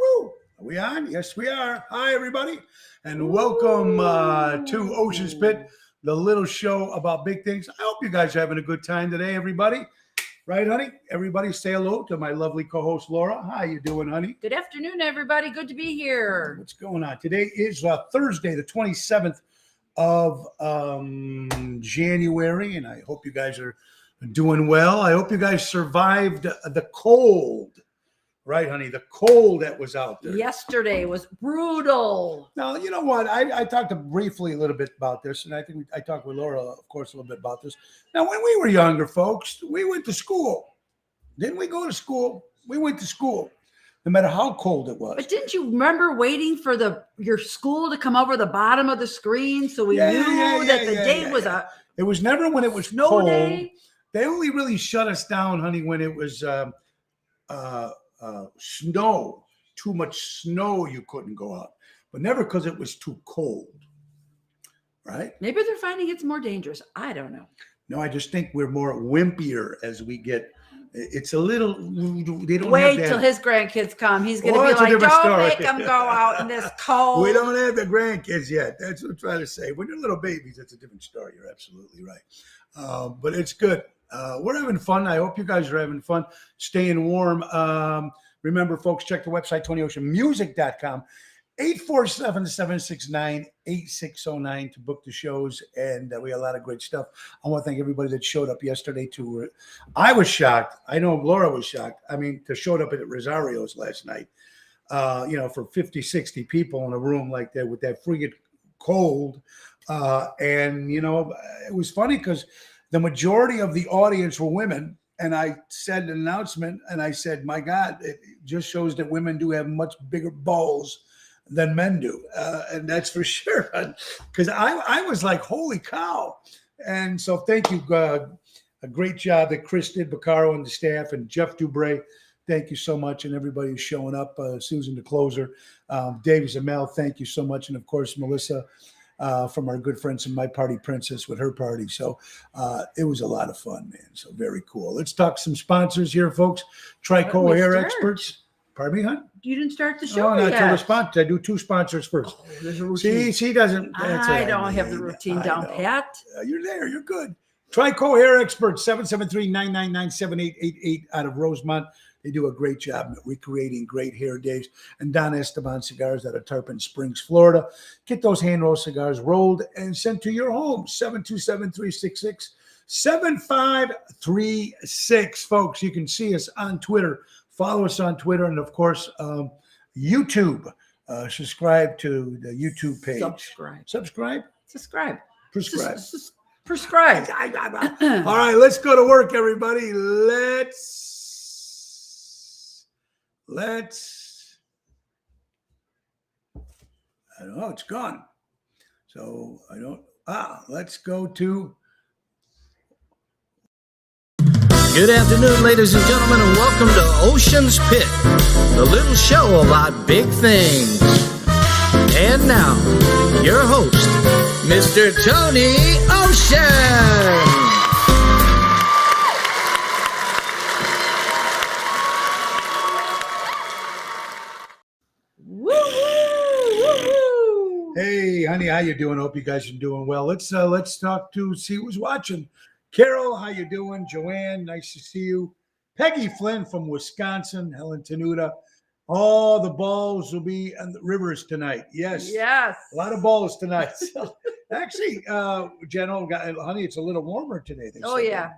woo. Are we on? Yes, we are. Hi, everybody, and welcome to Ocean's Pit, the little show about big things. I hope you guys are having a good time today, everybody. Right, honey? Everybody say hello to my lovely co-host, Laura. How you doing, honey? Good afternoon, everybody. Good to be here. What's going on? Today is Thursday, the 27th of January, and I hope you guys are doing well. I hope you guys survived the cold. Right, honey? The cold that was out there. Yesterday was brutal. Now, you know what? I talked briefly a little bit about this, and I think I talked with Laura, of course, a little bit about this. Now, when we were younger, folks, we went to school. Didn't we go to school? We went to school, no matter how cold it was. But didn't you remember waiting for your school to come over the bottom of the screen so we knew that the day was a It was never when it was snow cold. day? They only really shut us down, honey, when it was snow. Too much snow, you couldn't go out, but never because it was too cold. Right? Maybe they're finding it's more dangerous. I don't know. No, I just think we're more wimpier as we get. It's a little. They don't Wait have that. till his grandkids come. He's going to Well, be that's a like, different don't story." make them go out in this cold. We don't have the grandkids yet. That's what I'm trying to say. When you're little babies, it's a different story. You're absolutely right. But it's good. We're having fun. I hope you guys are having fun, staying warm. Remember, folks, check the website, TonyOceanMusic.com, 847-769-8609 to book the shows. And we got a lot of great stuff. I want to thank everybody that showed up yesterday to I was shocked. I know Laura was shocked. I mean, to showed up at Rosario's last night, for 50, 60 people in a room like that with that friggin' cold. And, it was funny because the majority of the audience were women. And I said an announcement, and I said, my God, it just shows that women do have much bigger balls than men do. And that's for sure. Because I was like, holy cow. And so thank you. A great job that Chris did, Baccaro and the staff, and Jeff Dubray. Thank you so much. And everybody who's showing up. Susan, the closer. Dave Zamel, thank you so much. And, of course, Melissa. From our good friends from My Party Princess with her party. So it was a lot of fun, man. So very cool. Let's talk some sponsors here, folks. Trico Hair Experts. Pardon me, hon? You didn't start the show not yet. till the sponsors. I do two sponsors first. Oh, there's a routine. She doesn't. I don't have the routine down pat. You're there. You're good. Trico Hair Experts, 773-999-7888 out of Rosemont. They do a great job recreating great hair days. And Don Esteban Cigars out of Tarpon Springs, Florida. Get those hand-rolled cigars rolled and sent to your home, 727-366-7536. Folks, you can see us on Twitter. Follow us on Twitter. And, of course, YouTube. Subscribe to the YouTube page. Subscribe? Prescribe. Prescribe. All right, let's go to work, everybody. I don't know, it's gone. So let's go to. Good afternoon, ladies and gentlemen, and welcome to Ocean's Pit, the little show about big things. And now, your host, Mr. Tony Ocean. Hey, honey, how you doing? Hope you guys are doing well. Let's talk to see who's watching. Carol, how you doing? Joanne, nice to see you. Peggy Flynn from Wisconsin. Helen Tenuta. All the balls will be on the rivers tonight. Yes. Yes. A lot of balls tonight. So, actually, honey, it's a little warmer today. Yeah.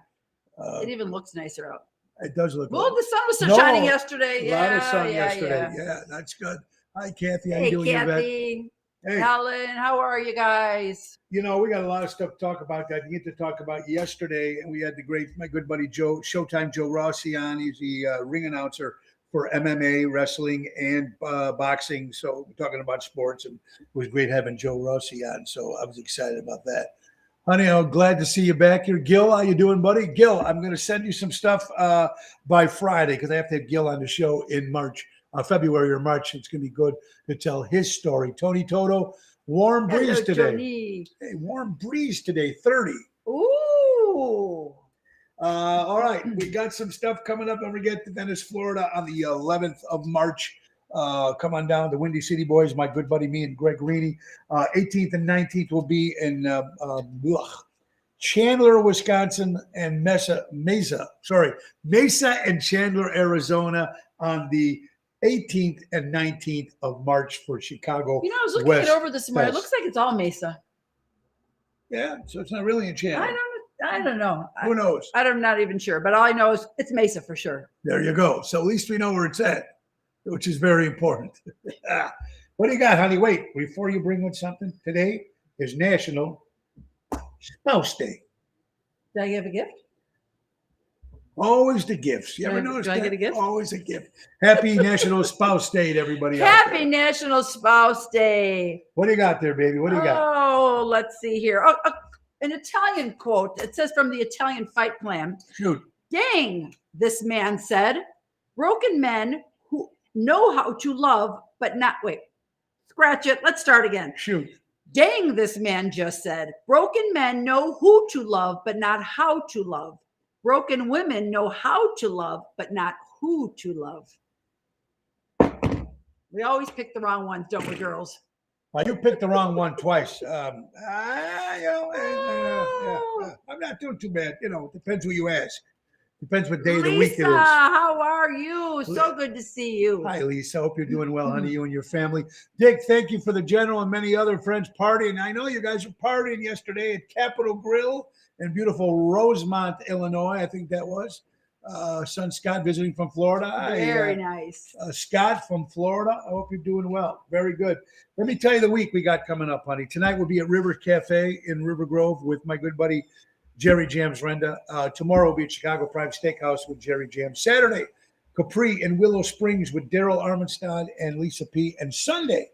It even looks nicer out. It does look. Well, the sun was shining yesterday. A lot of sun yesterday. Yeah, that's good. Hi, Kathy. How you doing? Kathy. Hey, Helen, how are you guys? We got a lot of stuff to talk about. I get to talk about yesterday, and we had my good buddy Showtime Joe Rossi on. He's the ring announcer for MMA, wrestling, and boxing. So we're talking about sports, and it was great having Joe Rossi on. So I was excited about that. Honey, I'm glad to see you back here. Gil, how you doing, buddy? Gil, I'm going to send you some stuff by Friday because I have to have Gil on the show in March. February or March. It's going to be good to tell his story. Tony Toto, warm breeze today. Johnny. Hey, warm breeze today, 30. Ooh. All right, we got some stuff coming up when we get to Venice, Florida on the 11th of March. Come on down. The Windy City Boys, my good buddy, me and Greg Reaney. 18th and 19th will be in Chandler, Wisconsin, and Mesa and Chandler, Arizona on the 18th and 19th of March for Chicago. You know, I was looking West it over this morning. It Fest. looks like it's all Mesa. Yeah, so it's not really in Chandler. I don't know. Who knows? I'm not even sure, but all I know is it's Mesa for sure. There you go. So at least we know where it's at, which is very important. What do you got, honey? Wait, before you bring in something, today is National Spouse Day. Did I give a gift? Always the gifts. You Do ever I- notice do I that? get a gift? Always a gift. Happy National Spouse Day to everybody out Happy there. National Spouse Day. What do you got there, baby? What do you got? Oh, let's see here. Oh, an Italian quote. It says from the Italian Fight Plan. Shoot. Dang, this man said. Broken men who know how to love, but not wait. Scratch it. Let's start again. Shoot. Dang, this man just said. Broken men know who to love, but not how to love. Broken women know how to love, but not who to love. We always pick the wrong ones, don't we, girls? Well, you picked the wrong one twice. I'm not doing too bad. You know, it depends who you ask. Depends what day of the week it Lisa, is. how are you? So good to see you. Hi, Lisa. Hope you're doing well, honey, you and your family. Dick, thank you for the general and many other friends partying. I know you guys were partying yesterday at Capitol Grill in beautiful Rosemont, Illinois. I think that was. Son Scott visiting from Florida. Very nice. Scott from Florida. I hope you're doing well. Very good. Let me tell you the week we got coming up, honey. Tonight we'll be at River Cafe in River Grove with my good buddy Jerry Jams Renda. Tomorrow we'll be at Chicago Prime Steakhouse with Jerry Jams. Saturday, Capri in Willow Springs with Daryl Armenstad and Lisa P. And Sunday,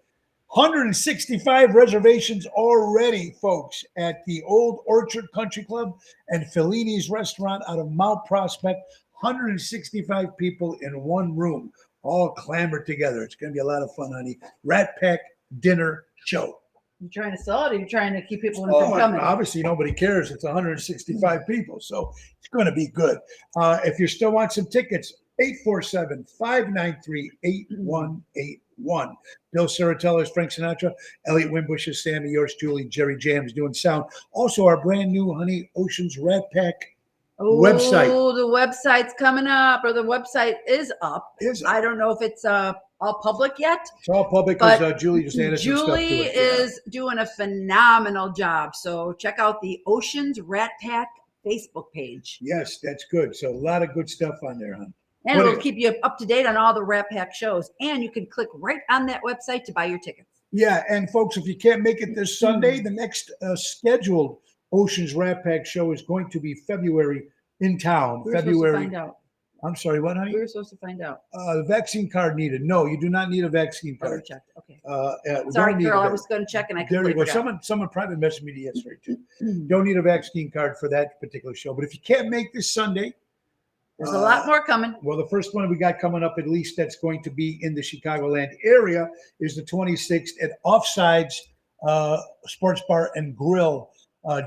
165 reservations already, folks, at the Old Orchard Country Club and Fellini's Restaurant out of Mount Prospect. 165 people in one room, all clamored together. It's going to be a lot of fun, honey. Rat Pack dinner show. You trying to sell it, or you trying to keep people Oh, from coming? obviously, nobody cares. It's 165 people, so it's going to be good. If you still want some tickets, 847-593-8181. Bill Saratellis, Frank Sinatra, Elliot Wimbush is Sammy, yours truly, Jerry Jams doing sound. Also, our brand new, honey, Oceans Rat Pack website. Oh, the website's coming up, or the website is up. Is I don't know if it's all public yet. It's all public But because Julie just added some stuff to Julie it. is doing a phenomenal job. So check out the Oceans Rat Pack Facebook page. Yes, that's good. So a lot of good stuff on there, hon. And What it'll is- keep you up to date on all the Rat Pack shows. And you can click right on that website to buy your tickets. Yeah, and folks, if you can't make it this Sunday, the next scheduled Oceans Rat Pack show is going to be February in town. We were supposed to February. find out. I'm sorry, what, honey? We were supposed to find out. The vaccine card needed. No, you do not need a vaccine Better card. check. Okay. We Sorry, don't need girl. a I vac- was going to check and I There you completely go. forgot. Someone private messaged me yesterday too. Don't need a vaccine card for that particular show. But if you can't make this Sunday, There's a lot more coming. well, the first one we got coming up, at least that's going to be in the Chicagoland area, is the 26th at Offsides Sports Bar and Grill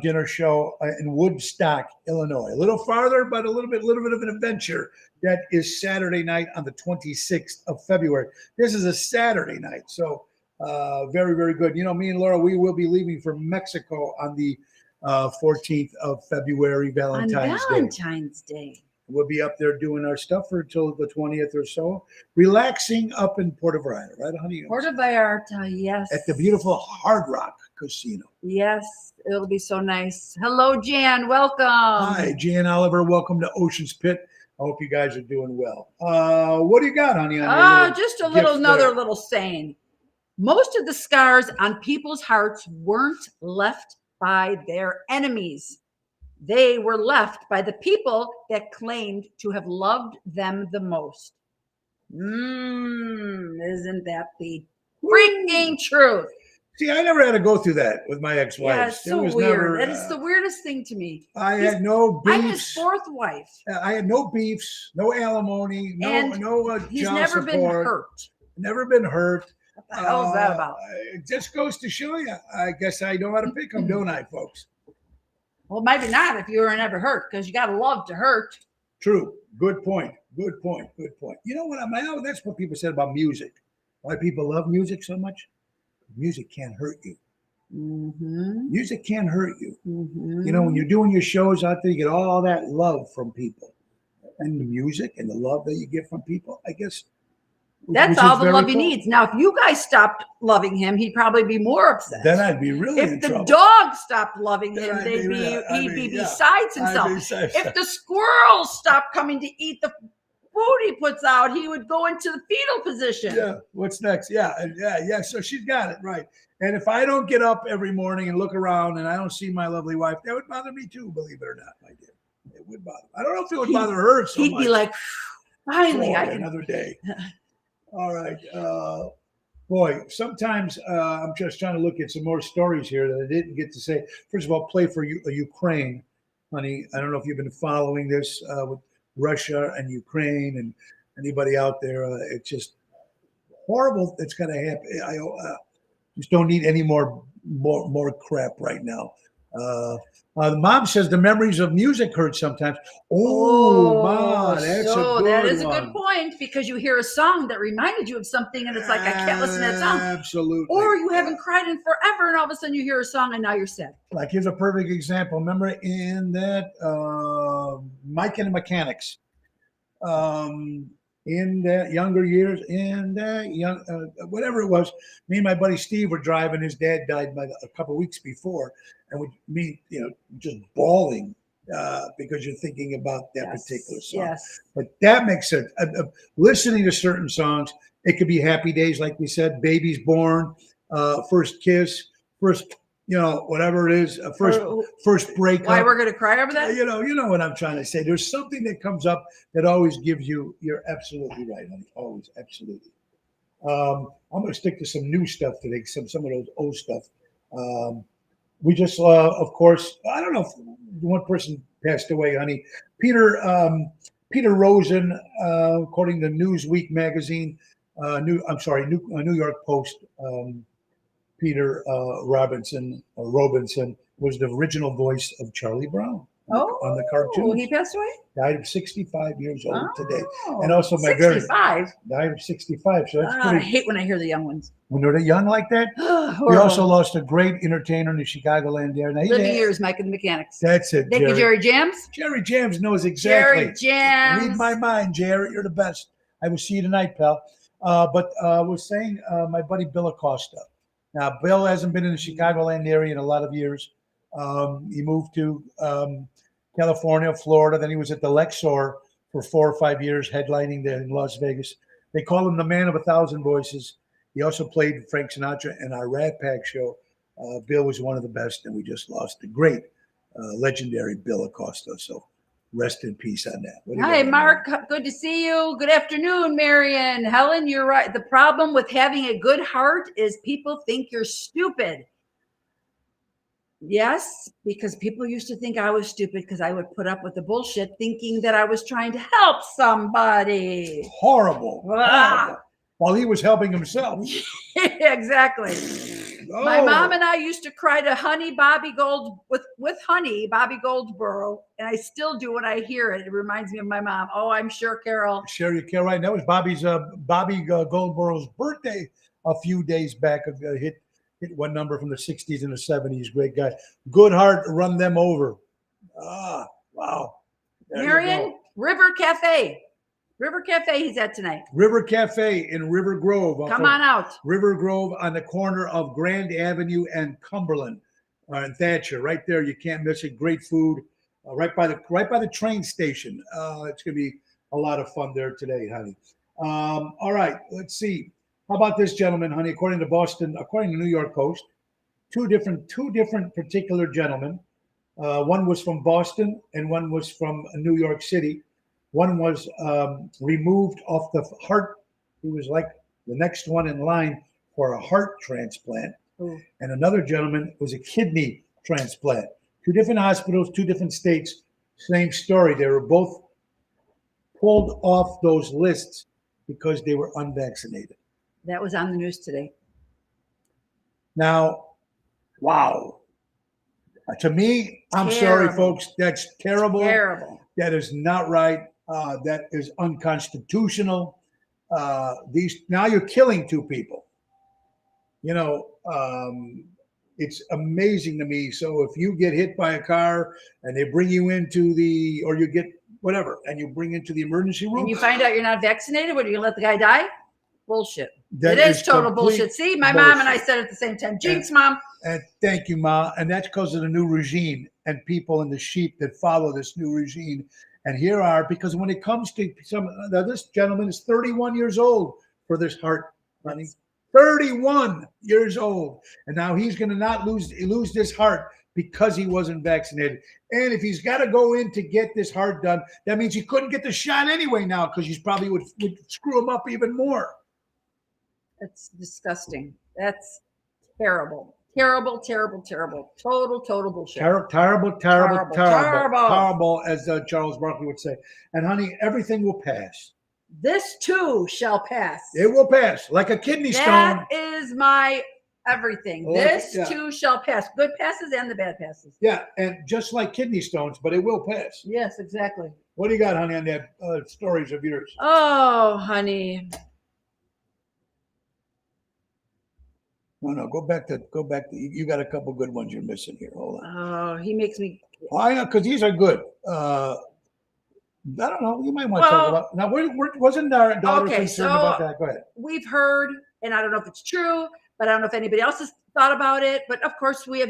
dinner show in Woodstock, Illinois. A little farther, but a little bit of an adventure. That is Saturday night on the 26th of February. This is a Saturday night, so very, very good. You know, me and Laura, we will be leaving for Mexico on the 14th of February, On Valentine's Day. Valentine's Day. We'll be up there doing our stuff for until the 20th or so, relaxing up in Puerto Vallarta, right, honey? Puerto Vallarta, yes. At the beautiful Hard Rock Casino. Yes, it'll be so nice. Hello, Jan. Welcome. Hi, Jan Oliver. Welcome to Ocean's Pit. I hope you guys are doing well. What do you got, honey? On your little Just a gift little, another there? little saying. Most of the scars on people's hearts weren't left by their enemies. They were left by the people that claimed to have loved them the most. Isn't that the freaking truth? See, I never had to go through that with my ex-wife. Yeah, it's so weird. That is the weirdest thing to me. I had no beefs. I'm his fourth wife. I had no beefs, no alimony, And no He's child never been support. hurt. Never been hurt. What the hell is that about? It just goes to show you. I guess I know how to pick them, don't I, folks? Well, maybe not if you were never hurt, because you got to love to hurt. True. Good point. Good point. Good point. You know what? That's what people said about music. Why people love music so much? Music can't hurt you. Mm-hmm. Music can't hurt you. Mm-hmm. You know, when you're doing your shows out there, you get all that love from people. And the music and the love that you get from people, I guess. That's which all is the very love he cool. needs. Now, if you guys stopped loving him, he'd probably be more upset. Then I'd be really in If the trouble. dog stopped loving Then him, I'd he'd I'd be yeah. besides I'd himself. be besides If the squirrels stopped coming to eat the food he puts out, he would go into the fetal position. Yeah. What's next? Yeah. Yeah. So she's got it right. And if I don't get up every morning and look around and I don't see my lovely wife, that would bother me too, believe it or not, my dear. It would bother. I don't know if it would bother her so He'd much. be like, finally, Boy, I can. another day. All right. Boy, sometimes I'm just trying to look at some more stories here that I didn't get to say. First of all, play for Ukraine, honey. I don't know if you've been following this with Russia and Ukraine and anybody out there. It's just horrible. It's going to happen. I just don't need any more crap right now. The mom says the memories of music hurt sometimes. Oh, Ma, that's so a good that is a one. good point, because you hear a song that reminded you of something, and it's like, I can't listen to that song. Absolutely. Or you haven't cried in forever, and all of a sudden you hear a song, and now you're sad. Like, here's a perfect example. Remember in that Mike and the Mechanics, in that younger years, in that young, whatever it was, me and my buddy Steve were driving. His dad died a couple of weeks before, and just bawling because you're thinking about that particular song. Yes. But that makes sense. Listening to certain songs, it could be Happy Days, like we said, Baby's Born, First Kiss, first, whatever it is, first breakup. Why we're going to cry over that? You know what I'm trying to say. There's something that comes up that always gives you. You're absolutely right, honey. Always, absolutely. I'm going to stick to some new stuff today. Some of those old stuff. We just, of course, I don't know if one person passed away, honey. Peter Rosen, according to Newsweek magazine, New York Post. Peter Robinson was the original voice of Charlie Brown on the cartoon. He passed away? Died of 65 years old today. Oh, And also my 65? died of 65. So that's I pretty. hate when I hear the young ones. When they're young like that. We also lost a great entertainer in the Chicagoland area. Now, Living years, Mike and the Mechanics. That's it. Thank you, Jerry Jams. Jerry Jams knows exactly. Jerry Jams. Read my mind, Jerry. You're the best. I will see you tonight, pal. But we're saying my buddy Bill Acosta. Now, Bill hasn't been in the Chicagoland area in a lot of years. He moved to California, Florida. Then he was at the Lexor for 4 or 5 years, headlining there in Las Vegas. They call him the man of 1,000 voices. He also played Frank Sinatra in our Rat Pack show. Bill was one of the best, and we just lost the great, legendary Bill Acosta. So rest in peace on that. Hi, Mark. Good to see you. Good afternoon, Marion. Helen, you're right. The problem with having a good heart is people think you're stupid. Yes, because people used to think I was stupid because I would put up with the bullshit thinking that I was trying to help somebody. Horrible. Ah. Horrible. While he was helping himself. Exactly. Oh. My mom and I used to cry to Honey Bobby Gold with Honey Bobby Goldsboro, and I still do when I hear it. It reminds me of my mom. Oh, I'm sure, Carol. Sure, you can. Right. That was Bobby Goldboro's birthday a few days back. Hit one number from the 60s and the 70s. Great guy. Good heart, run them over. Ah, wow. There Marion, River Cafe. River Cafe, he's at tonight. River Cafe in River Grove. Come on out. River Grove on the corner of Grand Avenue and Cumberland and Thatcher. Right there, you can't miss it. Great food. Right by the train station. It's gonna be a lot of fun there today, honey. All right, let's see. How about this gentleman, honey? According to New York Post, two different particular gentlemen. One was from Boston and one was from New York City. One was removed off the heart. He was like the next one in line for a heart transplant. Ooh. And another gentleman was a kidney transplant. 2 different hospitals, 2 different states, same story. They were both pulled off those lists because they were unvaccinated. That was on the news today. Now, wow. To me, I'm Terrible. sorry, folks. That's terrible. Terrible. That is not right. That is unconstitutional. these now you're killing two people. You know, it's amazing to me. So if you get hit by a car and they bring you into or you get whatever, and you bring into the emergency room, And you find out you're not vaccinated, what, are you gonna let the guy die? Bullshit. that It is total complete bullshit. See, my mom and I bullshit. said it at the same time. Jinx, Mom. And thank you, Ma. And that's because of the new regime and people and the sheep that follow this new regime. And here are, because when it comes to now this gentleman is 31 years old for this heart, honey. 31 years old. And now he's going to not lose this heart because he wasn't vaccinated. And if he's got to go in to get this heart done, that means he couldn't get the shot anyway now, because he's probably would screw him up even more. That's disgusting. That's terrible. Terrible, terrible, terrible. Total bullshit. Terrible, as Charles Barkley would say. And honey, everything will pass. This too shall pass. It will pass like a kidney stone. That is my everything. Like, This yeah. too shall pass. Good passes and the bad passes. Yeah, and just like kidney stones, but it will pass. Yes, exactly. What do you got, honey, on that stories of yours? Oh, honey. No, go back to. You got a couple good ones you're missing here. Hold on. Oh, he makes me. Oh, I know, because these are good. I don't know. You might want to talk about now. Wasn't our daughter concerned about that? Go ahead. We've heard, and I don't know if it's true, but I don't know if anybody else has thought about it. But of course, we have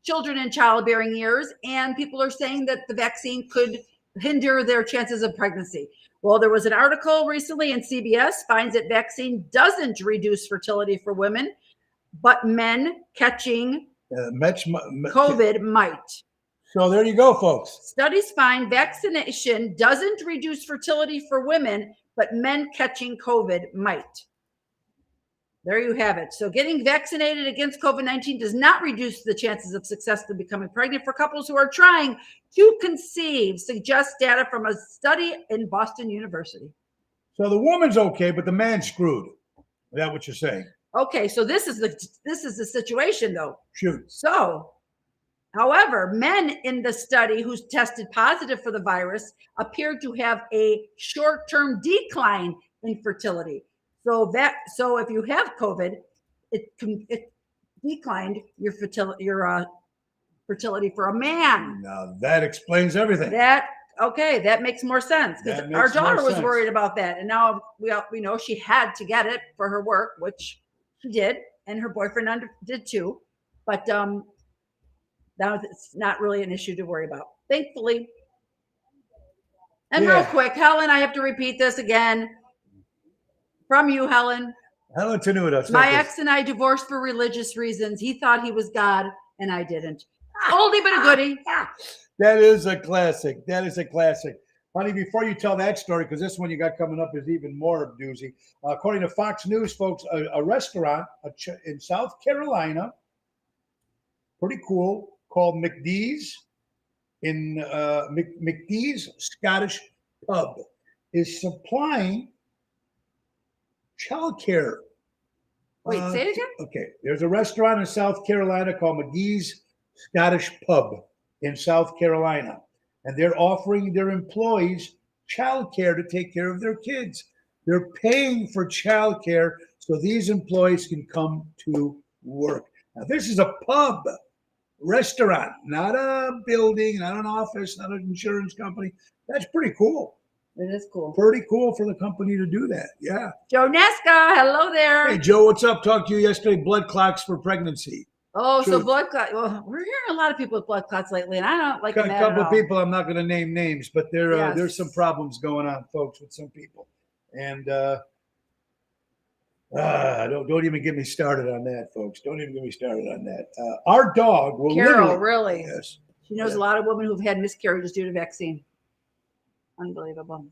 children in childbearing years, and people are saying that the vaccine could hinder their chances of pregnancy. Well, there was an article recently in CBS finds that vaccine doesn't reduce fertility for women, but men catching COVID might. So there you go, folks. Studies find vaccination doesn't reduce fertility for women, but men catching COVID might. There you have it. So getting vaccinated against COVID-19 does not reduce the chances of success in becoming pregnant for couples who are trying to conceive, suggests data from a study in Boston University. So the woman's okay, but the man's screwed. Is that what you're saying? Okay, so this is the situation though. Shoot. So, however, men in the study who tested positive for the virus appeared to have a short-term decline in fertility. So if you have COVID, it declined your fertility for a man. Now that explains everything. That makes more sense, because our daughter was worried about that, and now we know she had to get it for her work, which she did, and her boyfriend did too. But now it's not really an issue to worry about, thankfully. And real quick, Helen, I have to repeat this again. From you, Helen. Helen Tenuta. My ex and I divorced for religious reasons. He thought he was God, and I didn't. Oldie but a goodie. That is a classic. Honey, before you tell that story, because this one you got coming up is even more of doozy. According to Fox News, folks, a restaurant in South Carolina, pretty cool, called McDee's McDee's Scottish Pub, is supplying childcare. Wait, say it again? Okay. There's a restaurant in South Carolina called McGee's Scottish Pub in South Carolina. And they're offering their employees childcare to take care of their kids. They're paying for childcare so these employees can come to work. Now, this is a pub, restaurant, not a building, not an office, not an insurance company. That's pretty cool. It is cool. Pretty cool for the company to do that. Yeah. Joe Nesca, hello there. Hey, Joe, what's up? Talked to you yesterday. Blood clots for pregnancy. Oh, True. so blood clot. Well, we're hearing a lot of people with blood clots lately, and I don't like A them at couple all. people, I'm not going to name names, but Yes. there's some problems going on, folks, with some people. And don't even get me started on that, folks. Don't even get me started on that. Our dog will Carol, literally. really? Yes. She knows a lot of women who've had miscarriages due to vaccine. Unbelievable.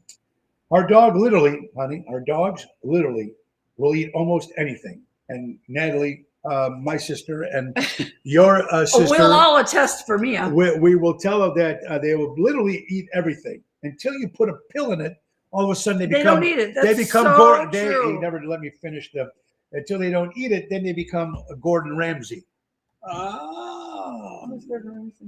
Our dog literally, honey, our dogs literally will eat almost anything. And Natalie, my sister, and your sister. We'll all attest for Mia. We will tell her that they will literally eat everything until you put a pill in it. All of a sudden, they don't need it. That's they become so They true. never let me finish them until they don't eat it. Then they become Gordon Ramsay.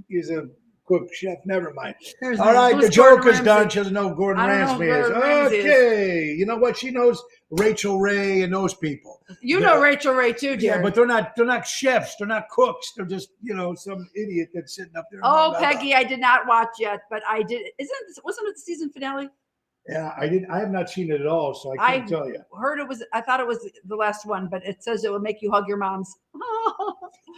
He's a cook, chef. Never mind. There's All right, who's the joke Gordon is done. Ramsay? She doesn't know who Gordon I don't know Ramsay who is. Gordon Ramsay is. Okay, you know what? She knows Rachel Ray and those people. You know Rachel Ray too, dear. Yeah, but they're not chefs. They're not cooks. They're just some idiot that's sitting up there. Oh, Peggy, I did not watch yet, but I did. Wasn't it the season finale? Yeah, I have not seen it at all, so I can't tell you. I thought it was the last one, but it says it will make you hug your moms.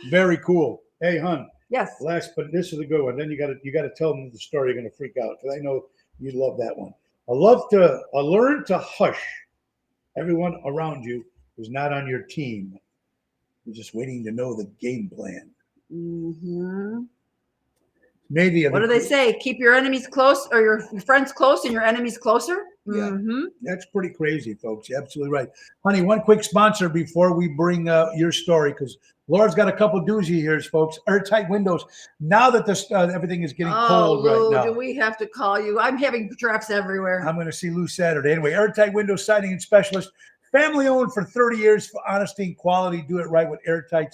Very cool. Hey, hun. Yes. But this is a good one. Then you got to tell them the story. You're gonna freak out because I know you love that one. I learn to hush everyone around you who's not on your team. You're just waiting to know the game plan. Mm-hmm. Maybe. What do they say? Keep your enemies close, or your friends close, and your enemies closer. Yeah, Mm-hmm. that's pretty crazy, folks. You're absolutely right, honey. One quick sponsor before we bring your story, because Laura's got a couple doozy here, folks. Airtight windows. Now that everything is getting cold Lou, right now. do we have to call you? I'm having drafts everywhere. I'm going to see Lou Saturday. Anyway, Airtight Window Siding and Specialist. Family owned for 30 years for honesty and quality. Do it right with Airtight.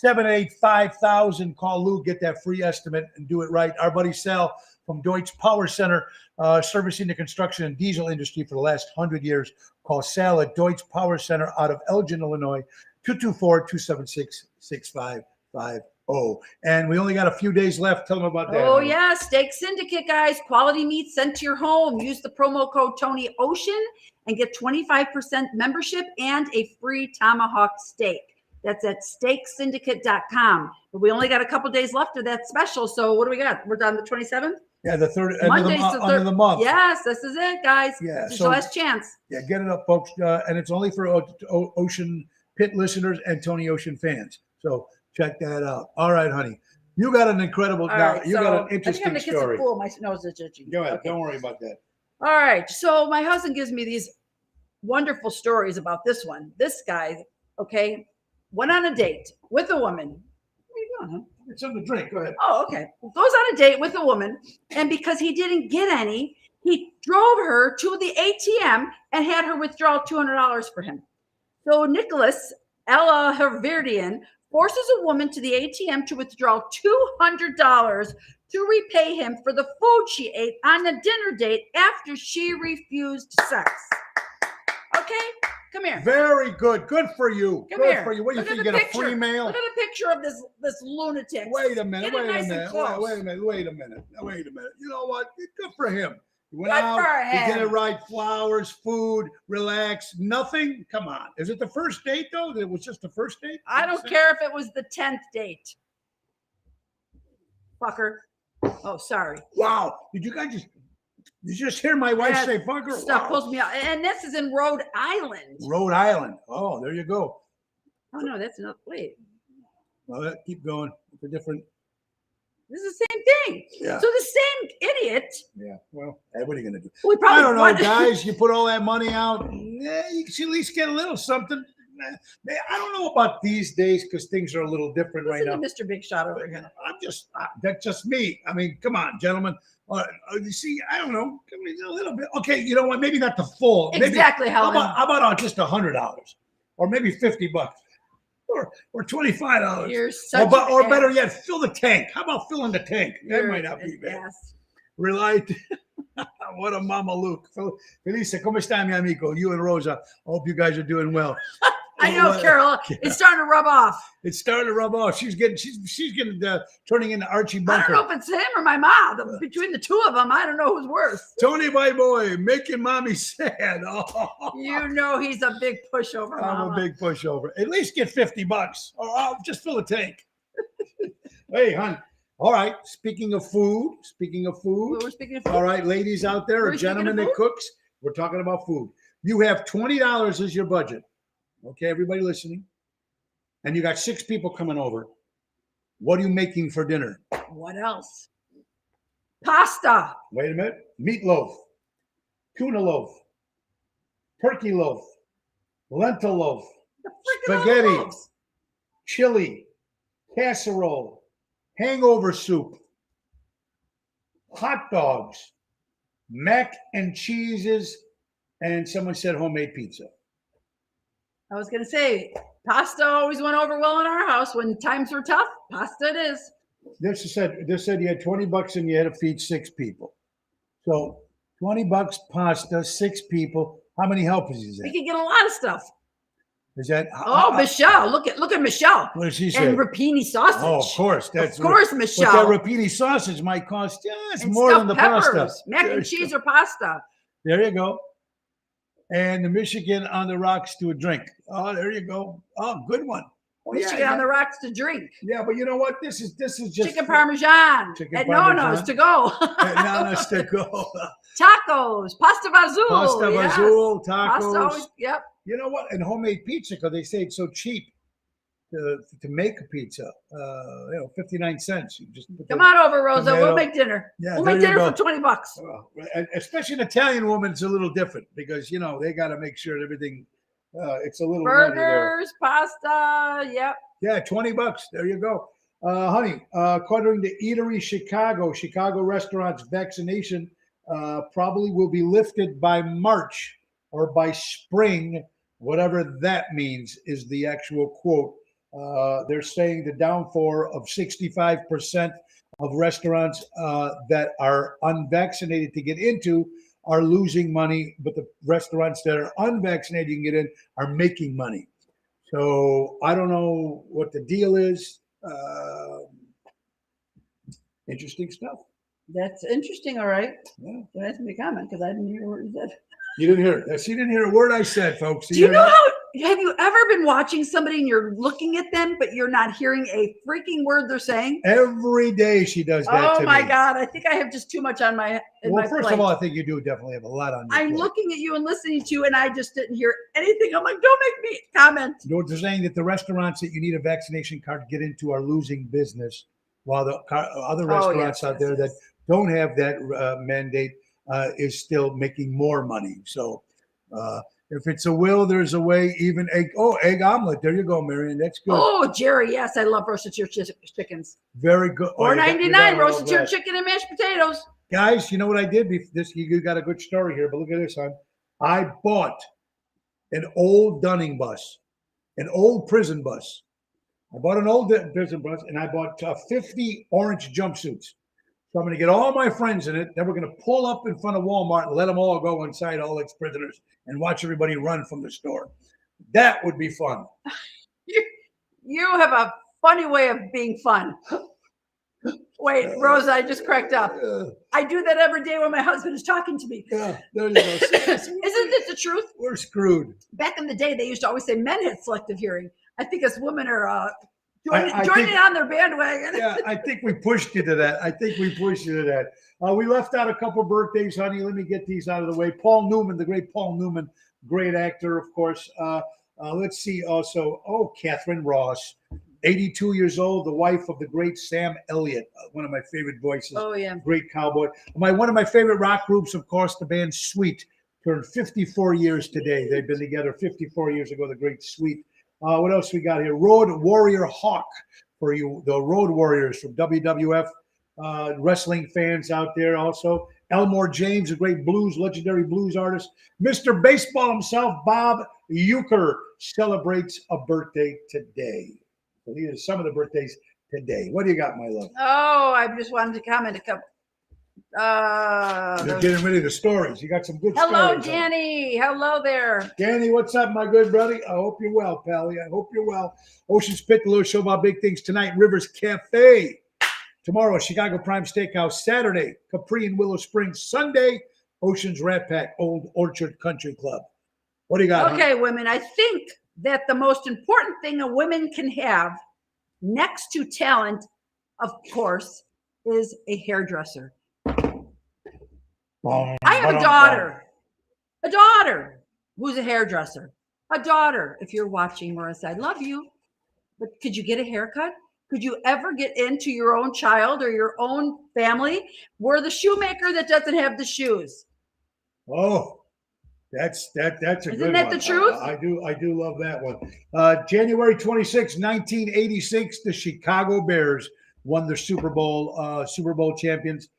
708-785-5000. Call Lou, get that free estimate and do it right. Our buddy Sal from Deutsch Power Center, servicing the construction and diesel industry for the last 100 years. Call Sal at Deutsch Power Center out of Elgin, Illinois, 224-276-6550. And we only got a few days left. Tell them about that. Oh, yeah. Steak Syndicate, guys. Quality meat sent to your home. Use the promo code Tony Ocean and get 25% membership and a free tomahawk steak. That's at steaksyndicate.com. But we only got a couple days left of that special. So what do we got? We're on the 27th? Yeah, the third Monday's end of the month. Yes, this is it, guys. Yeah, This is the last chance. Yeah, get it up, folks. And it's only for Ocean Pit listeners and Tony Ocean fans. So check that out. All right, honey. You got an incredible, got an interesting story. My nose is itchy. Go ahead. Okay. Don't worry about that. All right. So my husband gives me these wonderful stories about this one. This guy, okay, went on a date with a woman. What are you doing, huh? It's something to drink. Go ahead. Oh, okay. Goes on a date with a woman, and because he didn't get any, he drove her to the ATM and had her withdraw $200 for him. So Nicholas Ella Herverdian forces a woman to the ATM to withdraw $200 to repay him for the food she ate on the dinner date after she refused sex. Okay, come here. Very good. Good for you. Come Good here. for you. What do you Look think? at You the get a free mail? Look at a picture of this lunatic. Wait a minute. Get it nice and close. Wait a minute. You know what? Good for him. He went Good out. for He did him. it right. Flowers, food, relax. Nothing. Come on. Is it the first date though? It was just the first date. I don't care if it was the 10th date. Fucker. Oh, sorry. Wow. Did you just hear my wife Yeah, say fucker? Stuff Wow. pulls me out. And this is in Rhode Island. Rhode Island. Oh, there you go. Oh, no, that's enough. Wait. Well, keep going. It's a different. This is the same thing. Yeah. So the same idiot. Yeah. Well, hey, what are you gonna do? We probably I don't know, won- guys. You put all that money out. You should at least get a little something. I don't know about these days because things are a little different right Listen now. to Mr. Big Shot over here. That's just me. I mean, come on, gentlemen. You see, I don't know. Give me a little bit. Okay, you know what? Maybe not the full. Maybe, Exactly, how Helen. about just $100 or maybe $50 or $25? You're such or an better ass. yet, fill the tank. How about filling the tank? That You're might not be an bad. ass. Rely. What a mama Luke. Felicia, ¿cómo está mi amigo? You and Rosa. I hope you guys are doing well. I know, Carol. It's starting to rub off. It's starting to rub off. She's getting turning into Archie I Bunker. don't know if it's him or my mom. Between the two of them, I don't know who's worse. Tony, my boy, making mommy sad. Oh, You know he's a big pushover, I'm mama. a big pushover. At least get $50 or I'll just fill the tank. Hey, hon. All right. Speaking of food. We're speaking of food. All right, ladies out there, We're or speaking gentlemen of that food? cooks, we're talking about food. You have $20 as your budget. Okay, everybody listening. And you got 6 people coming over. What are you making for dinner? What else? Pasta. Wait a minute. Meatloaf, tuna loaf, turkey loaf, lentil loaf, The freaking Spaghetti. loaves. chili, casserole, hangover soup, hot dogs, mac and cheeses, and someone said homemade pizza. I was going to say, pasta always went over well in our house. When times were tough, pasta it is. This said you had $20 and you had to feed 6 people. So $20 pasta, 6 people. How many helpers is We that? could get a lot of stuff. Is that? Oh, Michelle, look at Michelle. What did she say? And rapini sausage. Oh, of course. Of course, But Michelle. that rapini sausage might cost it's And more than the stuffed peppers, pasta. mac and cheese or pasta. There you go. And the Michigan on the rocks to a drink. Oh, there you go. Oh, good one. Oh, Michigan on the rocks to drink. Yeah, but you know what? This is just Chicken parmesan Chicken at parmesan. Nono's to go. Nanas to go. Tacos, pasta vazul. Pasta yes. vazul, Pasta tacos. always, yep. You know what? And homemade pizza, because they say it's so cheap to make a pizza. 59 cents. You just put Come on over, Rosa. tomato. We'll make dinner. Yeah, we'll there make you dinner go. for $20. And especially an Italian woman, it's a little different because they got to make sure everything. It's a little money there. Burgers, pasta. Yep. Yeah, $20. There you go, honey. According to Eatery Chicago restaurants vaccination probably will be lifted by March or by spring, whatever that means is the actual quote. They're saying the downfall of 65% of restaurants that are unvaccinated to get into are losing money, but the restaurants that are unvaccinated you can get in are making money. So I don't know what the deal is. Interesting stuff. That's interesting. All right. Yeah. Don't ask me to comment because I didn't hear what you said. You didn't hear it. She didn't hear a word I said, folks. Do you know have you ever been watching somebody and you're looking at them, but you're not hearing a freaking word they're saying? Every day she does that to Oh my me. God. I think I have just too much on my Well, first plate. of all, I think you do definitely have a lot on your I'm plate. looking at you and listening to you, and I just didn't hear anything. I'm like, don't make me comment. They're saying that the restaurants that you need a vaccination card to get into are losing business, while the other restaurants out there that don't have that mandate is still making more money. So if it's a will, there's a way. Even egg omelet. There you go, Marion. That's good. Oh, Jerry, yes, I love roasted chickens. Very good. $4.99 roasted chicken and mashed potatoes. Guys, you know what I did? You got a good story here, but look at this, hon. I bought an old Dunning bus, an old prison bus. I bought an old prison bus, and I bought 50 orange jumpsuits. So I'm going to get all my friends in it. Then we're going to pull up in front of Walmart and let them all go inside, all ex-prisoners, and watch everybody run from the store. That would be fun. You have a funny way of being fun. Wait, Rosa, I just cracked up. I do that every day when my husband is talking to me. Yeah, there you go. Isn't it the truth? We're screwed. Back in the day, they used to always say men had selective hearing. I think us women are I joining think- on their bandwagon. Yeah, I think we pushed you to that. We left out a couple birthdays, honey. Let me get these out of the way. Paul Newman, the great Paul Newman, great actor, of course. Let's see also. Catherine Ross, 82 years old, the wife of the great Sam Elliott, one of my favorite voices. Oh, yeah. Great cowboy. One of my favorite rock groups, of course, the band Sweet, turned 54 years today. They've been together 54 years ago, the great Sweet. What else we got here? Road Warrior Hawk for you, the Road Warriors from WWF wrestling fans out there also. Elmore James, a great legendary blues artist. Mr. Baseball himself, Bob Uecker, celebrates a birthday today. So these are some of the birthdays today. What do you got, my love? Oh, I just wanted to comment a couple. You're getting rid of the stories. You got some good Hello, stories. Danny. Hello there. Danny, what's up, my good buddy? I hope you're well, Pally. I hope you're well. Ocean's Pit, the little show about big things tonight. Rivers Cafe. Tomorrow, Chicago Prime Steakhouse. Saturday, Capri and Willow Springs. Sunday, Ocean's Rat Pack, Old Orchard Country Club. What do you got? Okay, women, I think that the most important thing a woman can have next to talent, of course, is a hairdresser. I have a daughter who's a hairdresser. A daughter, if you're watching, Marissa, I love you. But could you get a haircut? Could you ever get into your own child or your own family? We're the shoemaker that doesn't have the shoes. Oh, that's a good one. Isn't that the truth? I do love that one. January 26, 1986, the Chicago Bears won the Super Bowl champions,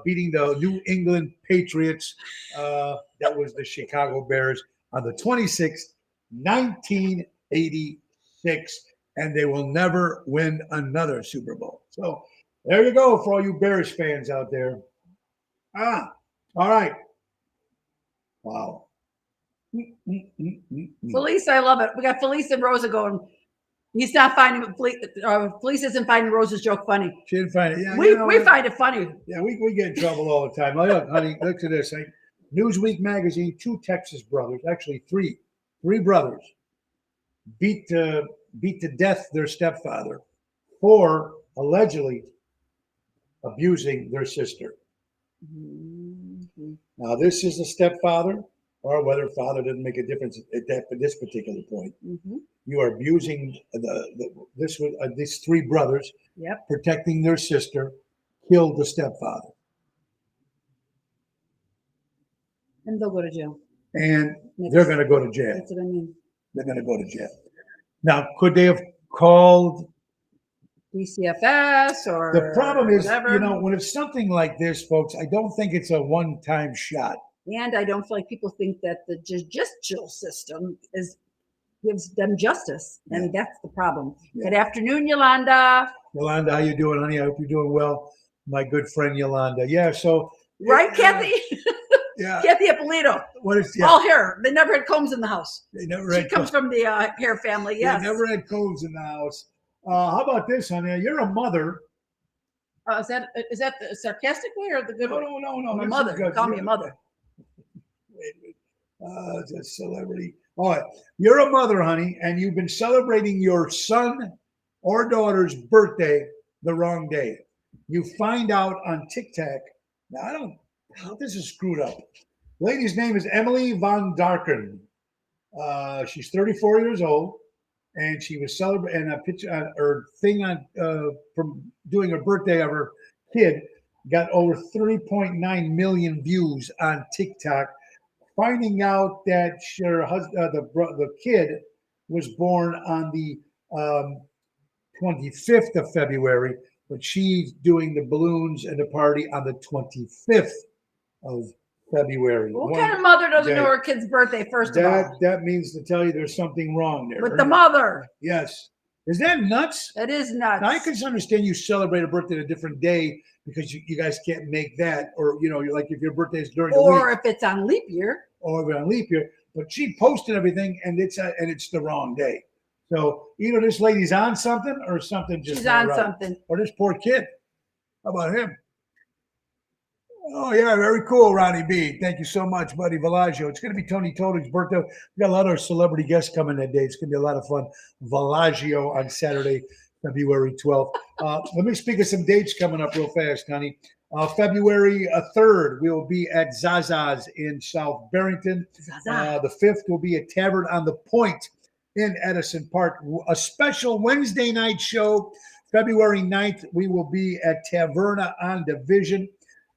beating the New England Patriots. That was the Chicago Bears on the 26th, 1986, and they will never win another Super Bowl. So There you go for all you Bears fans out there. All right. Wow. Felice, I love it. We got Felice and Rosa going. He's not finding Felice isn't finding Rosa's joke funny. She didn't find it. Yeah, we find it funny. Yeah, we get in trouble all the time. Look, honey, look at this. Newsweek magazine, 2 Texas brothers, actually three brothers, beat to death their stepfather for allegedly abusing their sister. Mm-hmm. Now, this is the stepfather, or whether father doesn't make a difference at this particular point. Mm-hmm. You are abusing these 3 brothers, Yep. protecting their sister, killed the stepfather. And they'll go to jail. And they're going to go to jail. That's what I mean. They're going to go to jail. Now, could they have called DCFS or the problem is, whatever. when it's something like this, folks, I don't think it's a one-time shot. And I don't feel like people think that the judicial system gives them justice, and that's the problem. Yeah. Good afternoon, Yolanda. Yolanda, how you doing, honey? I hope you're doing well. My good friend Yolanda. Yeah, so Right, Kathy? Yeah. Kathy Ippolito. What is All hair. They never had combs in the house. They never She had comes from the hair family, yes. They never had combs in the house. How about this, honey? You're a mother. Is that the sarcastic way or the good way? No. My mother. Call me a mother. It's a celebrity. All right. You're a mother, honey, and you've been celebrating your son or daughter's birthday the wrong day. You find out on TikTok. Now, this is screwed up. Lady's name is Emily Van Darken. She's 34 years old, and she was celebrating a picture or thing on from doing her birthday of her kid. Got over 3.9 million views on TikTok. Finding out that her husband, the kid, was born on the 25th of February, but she's doing the balloons and the party on the 25th of February. What kind of mother doesn't know her kid's birthday, first of all? That means to tell you there's something wrong there. With the mother. Yes. Is that nuts? That is nuts. Now, I can understand you celebrate a birthday a different day because you guys can't make that, or you're like if your birthday is during the week, or if it's on leap year, on leap year. But she posted everything, and it's the wrong day. So either this lady's on something, or something just she's on something, or this poor kid. How about him? Oh yeah, very cool, Ronnie B. Thank you so much, buddy. Villaggio. It's going to be Tony Todig's birthday. We got a lot of celebrity guests coming that day. It's going to be a lot of fun. Villaggio on Saturday, February 12th. Let me speak of some dates coming up real fast, honey. February 3rd, we will be at Zaza's in South Barrington. The 5th will be at Tavern on the Point in Edison Park. A special Wednesday night show. February 9th, we will be at Taverna on Division.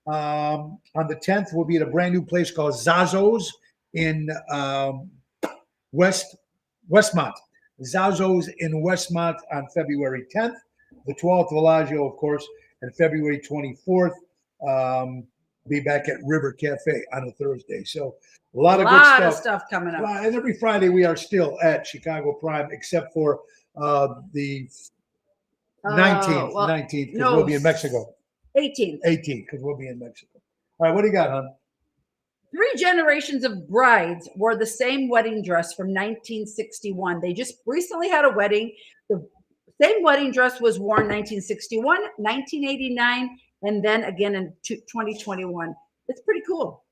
On the 10th, we'll be at a brand new place called Zazo's in Westmont. Zazo's in Westmont on February 10th. The 12th, Villaggio, of course, and February 24th, be back at River Cafe on a Thursday. So a lot of good stuff coming up. And every Friday we are still at Chicago Prime, except for the 19th. 19th, because we'll be in Mexico. 18th, because we'll be in Mexico. All right, what do you got, hon? 3 generations of brides wore the same wedding dress from 1961. They just recently had a wedding. The same wedding dress was worn 1961, 1989, and then again in 2021. It's pretty cool.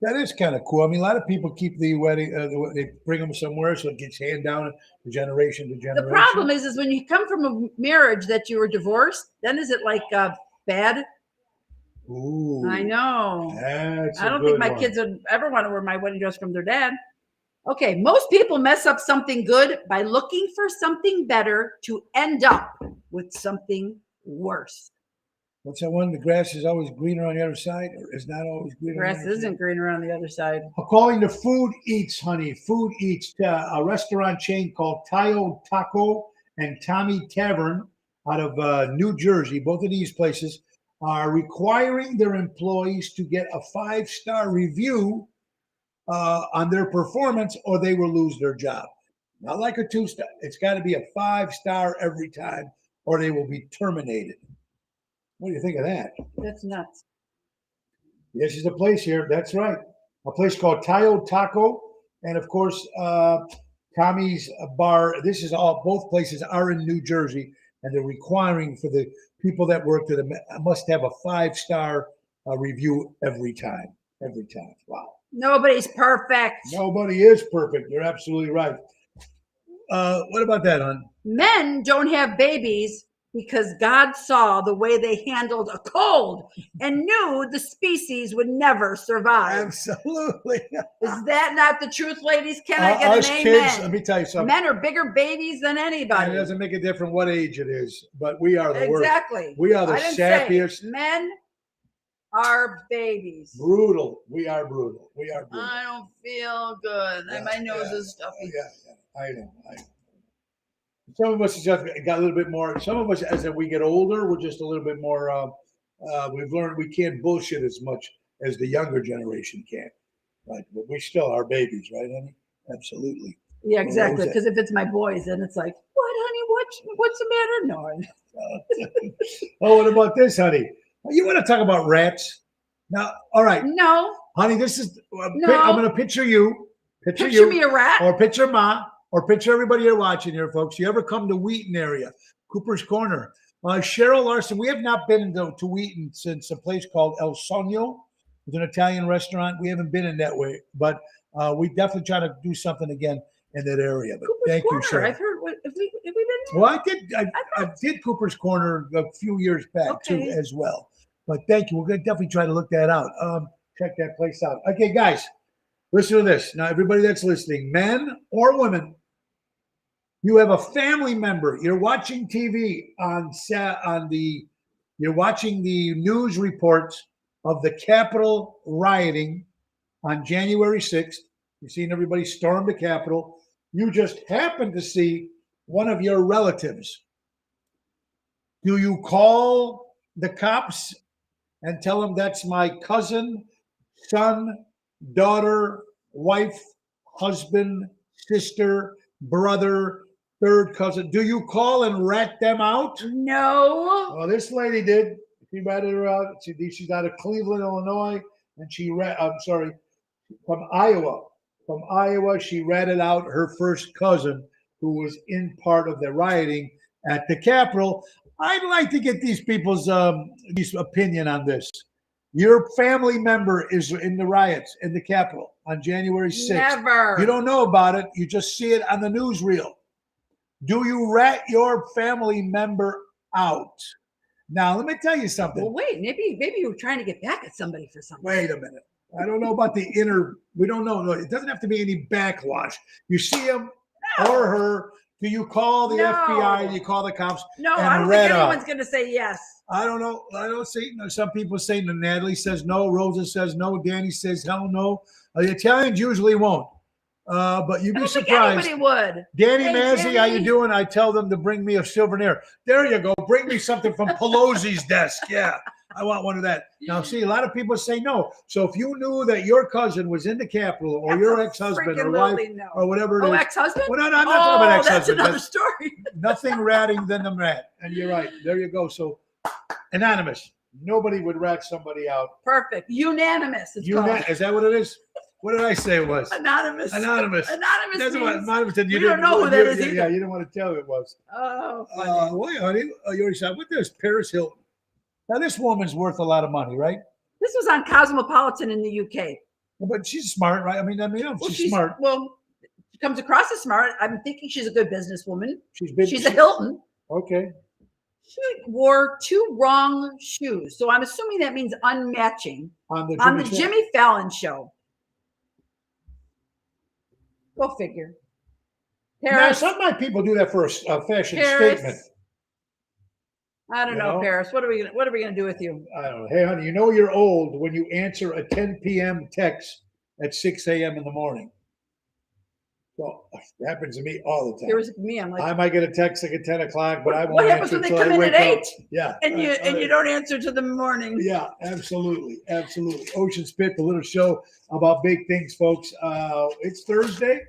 That is kind of cool. I mean, a lot of people keep the wedding, they bring them somewhere so it gets handed down from generation to generation. The problem is when you come from a marriage that you were divorced, then is it like bad? Ooh, I know. I don't think my kids would ever want to wear my wedding dress from their dad. Okay, most people mess up something good by looking for something better to end up with something worse. What's that one? The grass is always greener on the other side, or is not always greener. Grass isn't greener on the other side. Calling to Food Eats, honey. Food Eats, a restaurant chain called Tayo Taco and Tommy Tavern out of New Jersey. Both of these places are requiring their employees to get a 5-star review on their performance, or they will lose their job. Not like a 2-star. It's got to be a 5-star every time, or they will be terminated. What do you think of that? That's nuts. This is a place here. That's right. A place called Tayo Taco. And of course, Tommy's Bar. This is all, both places are in New Jersey. And they're requiring for the people that work there must have a 5-star review every time. Every time. Wow. Nobody's perfect. Nobody is perfect. You're absolutely right. What about that, hon? Men don't have babies because God saw the way they handled a cold and knew the species would never survive. Absolutely. Is that not the truth, ladies? Can I get Us an kids, amen? let me tell you something. Men are bigger babies than And anybody. it doesn't make a difference what age it is, but we are the worst. Exactly. We are the I didn't say sappiest. men are babies. Brutal. We are brutal. We are brutal. I don't feel good. Yeah, My nose yeah, is stuffy. Yeah, I know. Some of us just got a little bit more. Some of us, as we get older, we're just a little bit more. We've learned we can't bullshit as much as the younger generation can. Right? But we still are babies, right, honey? Absolutely. Yeah, exactly. What was Because if it's my boys, then it's like, what, honey? What's the matter? No. Oh, what about this, honey? You want to talk about rats? Now, all right, No. honey. This is. No. I'm going to picture you. Picture Picture you. me a rat. Or picture Ma, or picture everybody you're watching here, folks. You ever come to Wheaton area, Cooper's Corner? Cheryl Larson, we have not been to Wheaton since a place called El Sogno. It's an Italian restaurant. We haven't been in that way, but we definitely try to do something again in that area. But Cooper's thank Corner. you, sir. I've heard. Have we been there? Well, I did Cooper's Corner a few years back too, Okay. as well. But thank you. We're going to definitely try to look that out. Check that place out. Okay, guys, listen to this. Now, everybody that's listening, men or women, you have a family member. You're watching TV you're watching the news reports of the Capitol rioting on January 6th. You've seen everybody storm the Capitol. You just happen to see one of your relatives. Do you call the cops and tell them that's my cousin, son, daughter, wife, husband, sister, brother, third cousin? Do you call and rat them out? No. Well, this lady did. She ratted her out. She's out of Cleveland, Illinois, and from Iowa. From Iowa, she ratted out her first cousin who was in part of the rioting at the Capitol. I'd like to get these people's opinion on this. Your family member is in the riots in the Capitol on January 6th. Never. You don't know about it. You just see it on the newsreel. Do you rat your family member out? Now, let me tell you something. Well, wait. Maybe you were trying to get back at somebody for something. Wait a minute. I don't know about the inner. We don't know. No, it doesn't have to be any backwash. You see him or her. Do you call the No. FBI? Do you call the cops? No, and I don't rat think out? anyone's going to say yes. I don't know. I don't see. Some people say no. Natalie says no. Rosa says no. Danny says hell no. The Italians usually won't. But you'd I be don't think surprised. anybody would. Danny Hey, Mazzi, how you Danny. doing? I tell them to bring me a souvenir. There you go. Bring me something from Pelosi's desk. Yeah, I want one of that. Now, see, a lot of people say no. So if you knew that your cousin was in the Capitol or That's your a ex-husband or freaking wife lily no. or whatever it Oh, is. ex-husband? Well, no, I'm not talking about That's ex-husband. another story. Nothing ratting than the rat. And you're right. There you go. So anonymous. Nobody would rat somebody out. Perfect. Unanimous. It's called. Is that what it is? What did I say it was? Anonymous. Anonymous. Anonymous. That's what means- anonymous did. we don't know who that is Yeah, either. you didn't want to tell who it was. Oh, funny. Wait, honey. You already said, what is Paris Hilton? Now, this woman's worth a lot of money, right? This was on Cosmopolitan in the UK. But she's smart, right? I mean, she's smart. Well, she comes across as smart. I'm thinking she's a good businesswoman. She's big. She's a Hilton. Okay. She wore 2 wrong shoes. So I'm assuming that means unmatching On the on the Fallon. Jimmy Fallon show. Go figure. Now, Paris, some of my people do that for a fashion Paris. statement. I don't You know, know? Paris. What are we gonna do with you? I don't know. Hey, honey, you know you're old when you answer a 10 p.m. text at 6 a.m. in the morning. Well, it happens to me all the time. Here was me. I'm like, I might get a text like at 10 o'clock, but I won't what happens answer when they till come I in wake at up. 8? Yeah. And you don't answer to the morning. Yeah, absolutely. Absolutely. Ocean Spit, the little show about big things, folks. It's Thursday.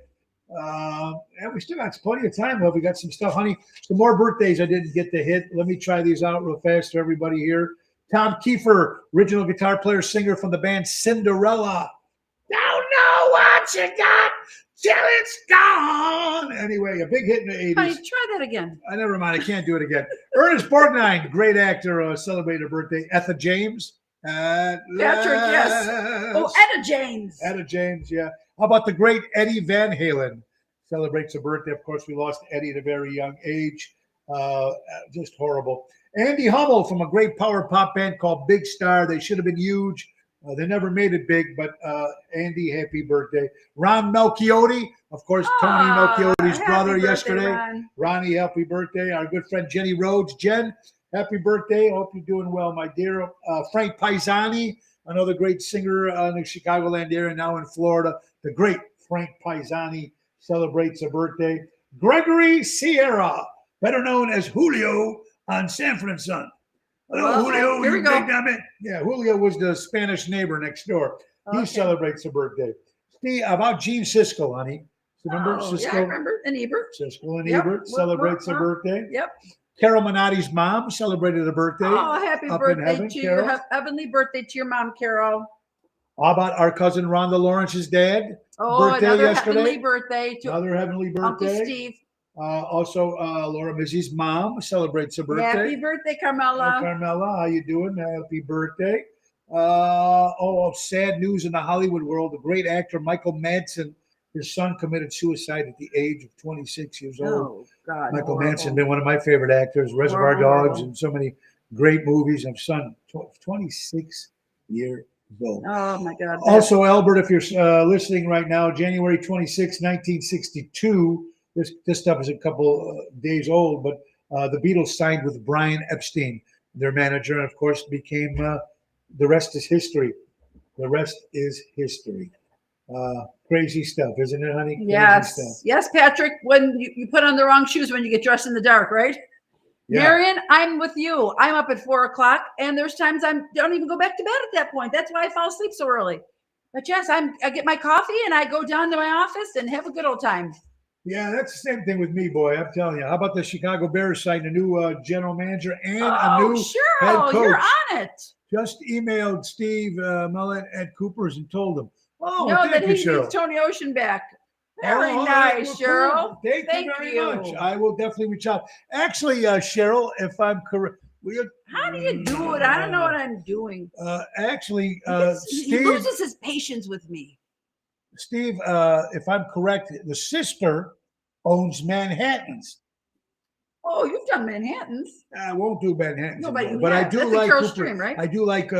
And we still got plenty of time. Well, we got some stuff, honey. Some more birthdays I didn't get to hit. Let me try these out real fast for everybody here. Tom Kiefer, original guitar player, singer from the band Cinderella. Don't know what you got till it's gone. Anyway, a big hit in the 80s. Honey, try that again. Never mind. I can't do it again. Ernest Borgnine, great actor, celebrated a birthday. Etha James. Patrick, yes. Oh, Etta James. Etta James, yeah. How about the great Eddie Van Halen? Celebrates a birthday. Of course, we lost Eddie at a very young age. Just horrible. Andy Hummel from a great power pop band called Big Star. They should have been huge. They never made it big, but Andy, happy birthday. Ron Melchiotti, of course, Tony Melchiotti's brother birthday, yesterday. Ron. Ronnie, happy birthday. Our good friend Jenny Rhodes. Jen, happy birthday. Hope you're doing well, my dear. Frank Paisani, another great singer in the Chicagoland area, now in Florida. The great Frank Paisani celebrates a birthday. Gregory Sierra, better known as Julio on Sanford and Son. Hello, Julio. Here we go. Yeah, Julio was the Spanish neighbor next door. He celebrates a birthday. Steve, about Gene Siskel, honey. Remember Siskel? Yeah, I remember. And Ebert. Siskel and Ebert celebrates a birthday. Yep. Carol Minotti's mom celebrated a birthday. Oh, happy up in birthday heaven, to Carol. your heavenly birthday to your mom, Carol. How about our cousin Rhonda Lawrence's dad? Oh, Birthday another yesterday. heavenly birthday to Another heavenly Uncle birthday. Steve. Also, Laura Mizzy's mom celebrates a birthday. Happy birthday, Carmela. Carmela, how you doing? Happy birthday. Sad news in the Hollywood world. The great actor Michael Madsen, his son committed suicide at the age of 26 years old. Oh, God. Michael horrible. Madsen, been one of my favorite actors, Reservoir Horrible. Dogs, and so many great movies. I've son 26 years old. Oh, my God. Also, Albert, if you're listening right now, January 26, 1962, this stuff is a couple days old, but the Beatles signed with Brian Epstein, their manager, and of course became the rest is history. The rest is history. Crazy stuff, isn't it, honey? Crazy Yes. stuff. Yes, Patrick, when you put on the wrong shoes when you get dressed in the dark, right? Yeah. Marion, I'm with you. I'm up at 4 o'clock, and there's times I don't even go back to bed at that point. That's why I fall asleep so early. But yes, I get my coffee and I go down to my office and have a good old time. Yeah, that's the same thing with me, boy. I'm telling you. How about the Chicago Bears signing a new general manager and a new head Cheryl, coach? you're on it. Just emailed Steve Mellon at Cooper's and told him, No, thank that you, he Cheryl. needs Tony Ocean back. Very Oh, nice, well, Cheryl. cool. Thank you very you. much. I will definitely reach out. Actually, Cheryl, if I'm correct, How do you do it? I don't know what I'm doing. Actually, He Steve, loses his patience with me. if I'm correct, the sister owns Manhattan's. Oh, you've done Manhattan's. I won't do Manhattan's, No, but but I yeah, do that's a like Carol Cooper. Stream, right? I do like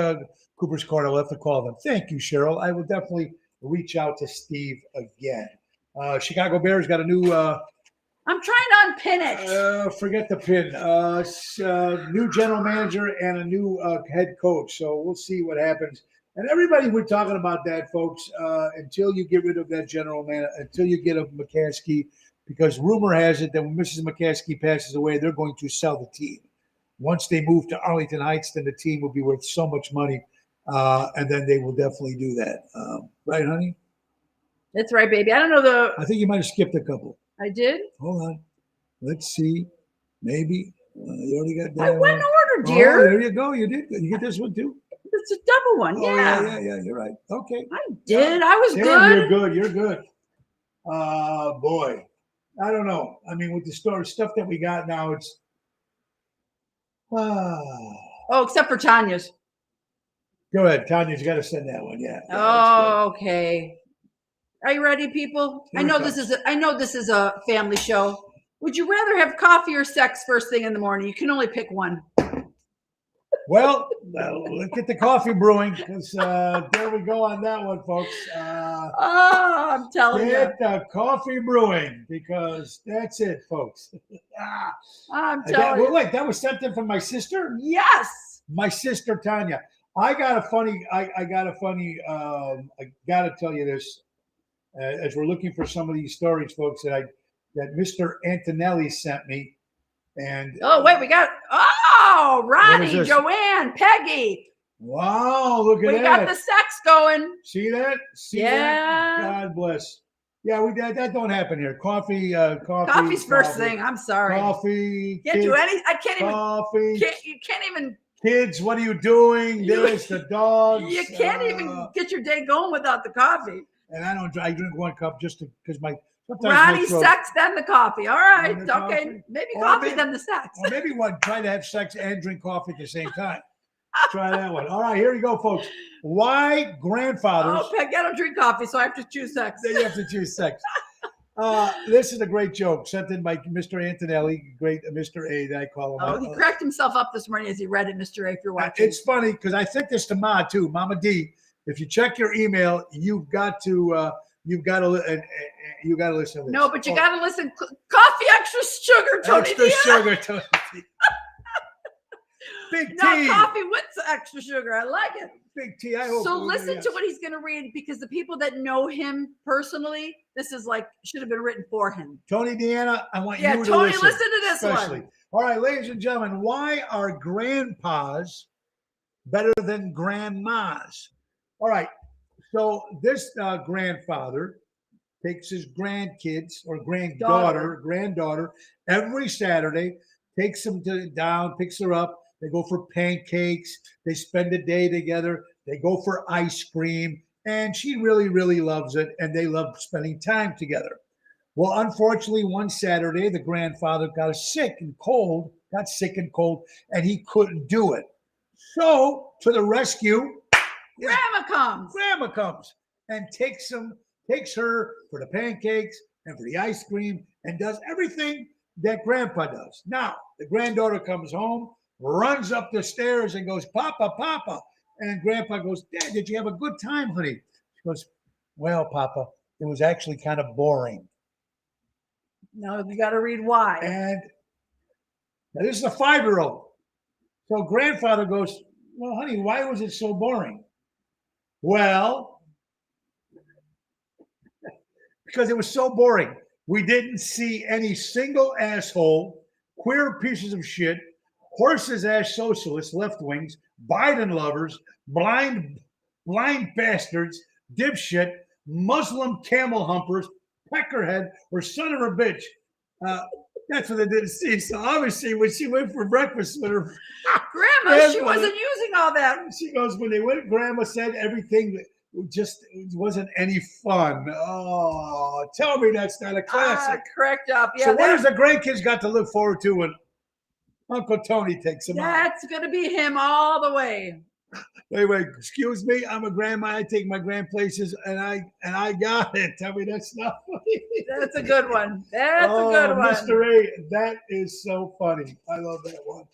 Cooper's Court. I'll have to call them. Thank you, Cheryl. I will definitely reach out to Steve again. Chicago Bears got a new. I'm trying to unpin it. Forget the pin. New general manager and a new head coach. So we'll see what happens. And everybody, we're talking about that, folks. Until you get rid of that general man, until you get a McCaskey, because rumor has it that when Mrs. McCaskey passes away, they're going to sell the team. Once they move to Arlington Heights, then the team will be worth so much money, and then they will definitely do that. Right, honey? That's right, baby. I don't know I think you might have skipped a couple. I did. Hold on. Let's see. Maybe. You already got that I went in one. order, Oh, dear. there you go. You did. You get this one too? It's a double one. Oh, Yeah. yeah. You're right. Okay. I did. I was Damn, good. You're good. Boy. I don't know. I mean, with the stuff that we got now, it's. Oh, except for Tanya's. Go ahead, Tanya's got to send that one. Yeah. Oh, okay. Are you ready, people? Here I it know comes. this is a family show. Would you rather have coffee or sex first thing in the morning? You can only pick one. Well, let's get the coffee brewing. Because there we go on that one, folks. Oh, I'm telling you. Get the coffee brewing because that's it, folks. I'm telling you. Wait, that was sent in from my sister. Yes. My sister Tanya. I got a funny. I got to tell you this. As we're looking for some of these stories, folks, that Mr. Antonelli sent me, and Oh, wait, we got Ronnie, this? Joanne, Peggy. wow, look at We that! got the sex going. See that? See Yeah. that? God bless. Yeah, that don't happen here. Coffee. Coffee's first thing. I'm sorry. Coffee. Can't do any. I can't even. Coffee. You can't even. Kids, what are you doing? There's the dogs. You can't even get your day going without the coffee. And I drink one cup just because Ronnie, sex, then the coffee. All right. Okay. Coffee? Maybe coffee, then the sex. Or maybe try to have sex and drink coffee at the same time. Try that one. All right, here you go, folks. Why grandfathers? Oh, Peg, I don't drink coffee, so I have to choose sex. Then you have to choose sex. This is a great joke sent in by Mr. Antonelli, great Mr. A that I call him. Oh, he cracked himself up this morning as he read it, Mr. A, if you're watching. It's funny because I sent this to Ma too, Mama D. If you check your email, you've got to listen to this. No, but you got to listen. Coffee, extra sugar, Tony. Extra sugar, Tony. Big T. No, coffee with extra sugar. I like it. Big T. I hope. So listen to what he's going to read, because the people that know him personally, this is like should have been written for him. Tony Deanna, I want you to Tony, listen. listen to this especially. one. All right, ladies and gentlemen, why are grandpas better than grandmas? All right, so this grandfather takes his grandkids or granddaughter every Saturday, takes them down, picks her up. They go for pancakes. They spend a day together. They go for ice cream. And she really, really loves it. And they love spending time together. Well, unfortunately, one Saturday, the grandfather got sick and cold, and he couldn't do it. So to the rescue, Grandma comes and takes her for the pancakes and for the ice cream and does everything that Grandpa does. Now, the granddaughter comes home, runs up the stairs and goes, Papa, Papa. And Grandpa goes, Dad, did you have a good time, honey? She goes, well, Papa, it was actually kind of boring. No, you got to read why. And now this is a 5-year-old. So grandfather goes, well, honey, why was it so boring? Well, because it was so boring. We didn't see any single asshole, queer pieces of shit, horses-ass socialists, left-wings, Biden lovers, blind bastards, dipshit, Muslim camel humpers, peckerhead, or son of a bitch. That's what they didn't see. So obviously, when she went for breakfast with her Grandma, she wasn't using all that. She goes, when they went, Grandma said everything just wasn't any fun. Oh, tell me that's not a classic. Correct up. Yeah. So what has the grandkids got to look forward to when Uncle Tony takes them out? That's going to be him all the way. Wait, excuse me. I'm a grandma. I take my grand places, and I got it. Tell me that's not funny. That's a good one. That's a good one. Mr. A, that is so funny. I love that one.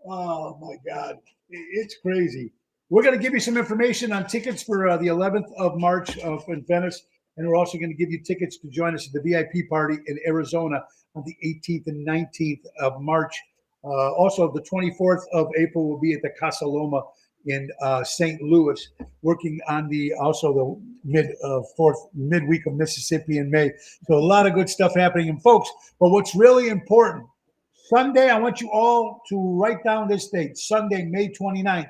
Oh my God, it's crazy. We're going to give you some information on tickets for the 11th of March in Venice, and we're also going to give you tickets to join us at the VIP party in Arizona on the 18th and 19th of March. Also, the 24th of April will be at the Casa Loma in St. Louis, working on the midweek of Mississippi in May. So a lot of good stuff happening. And folks, but what's really important, Sunday, I want you all to write down this date, Sunday, May 29th,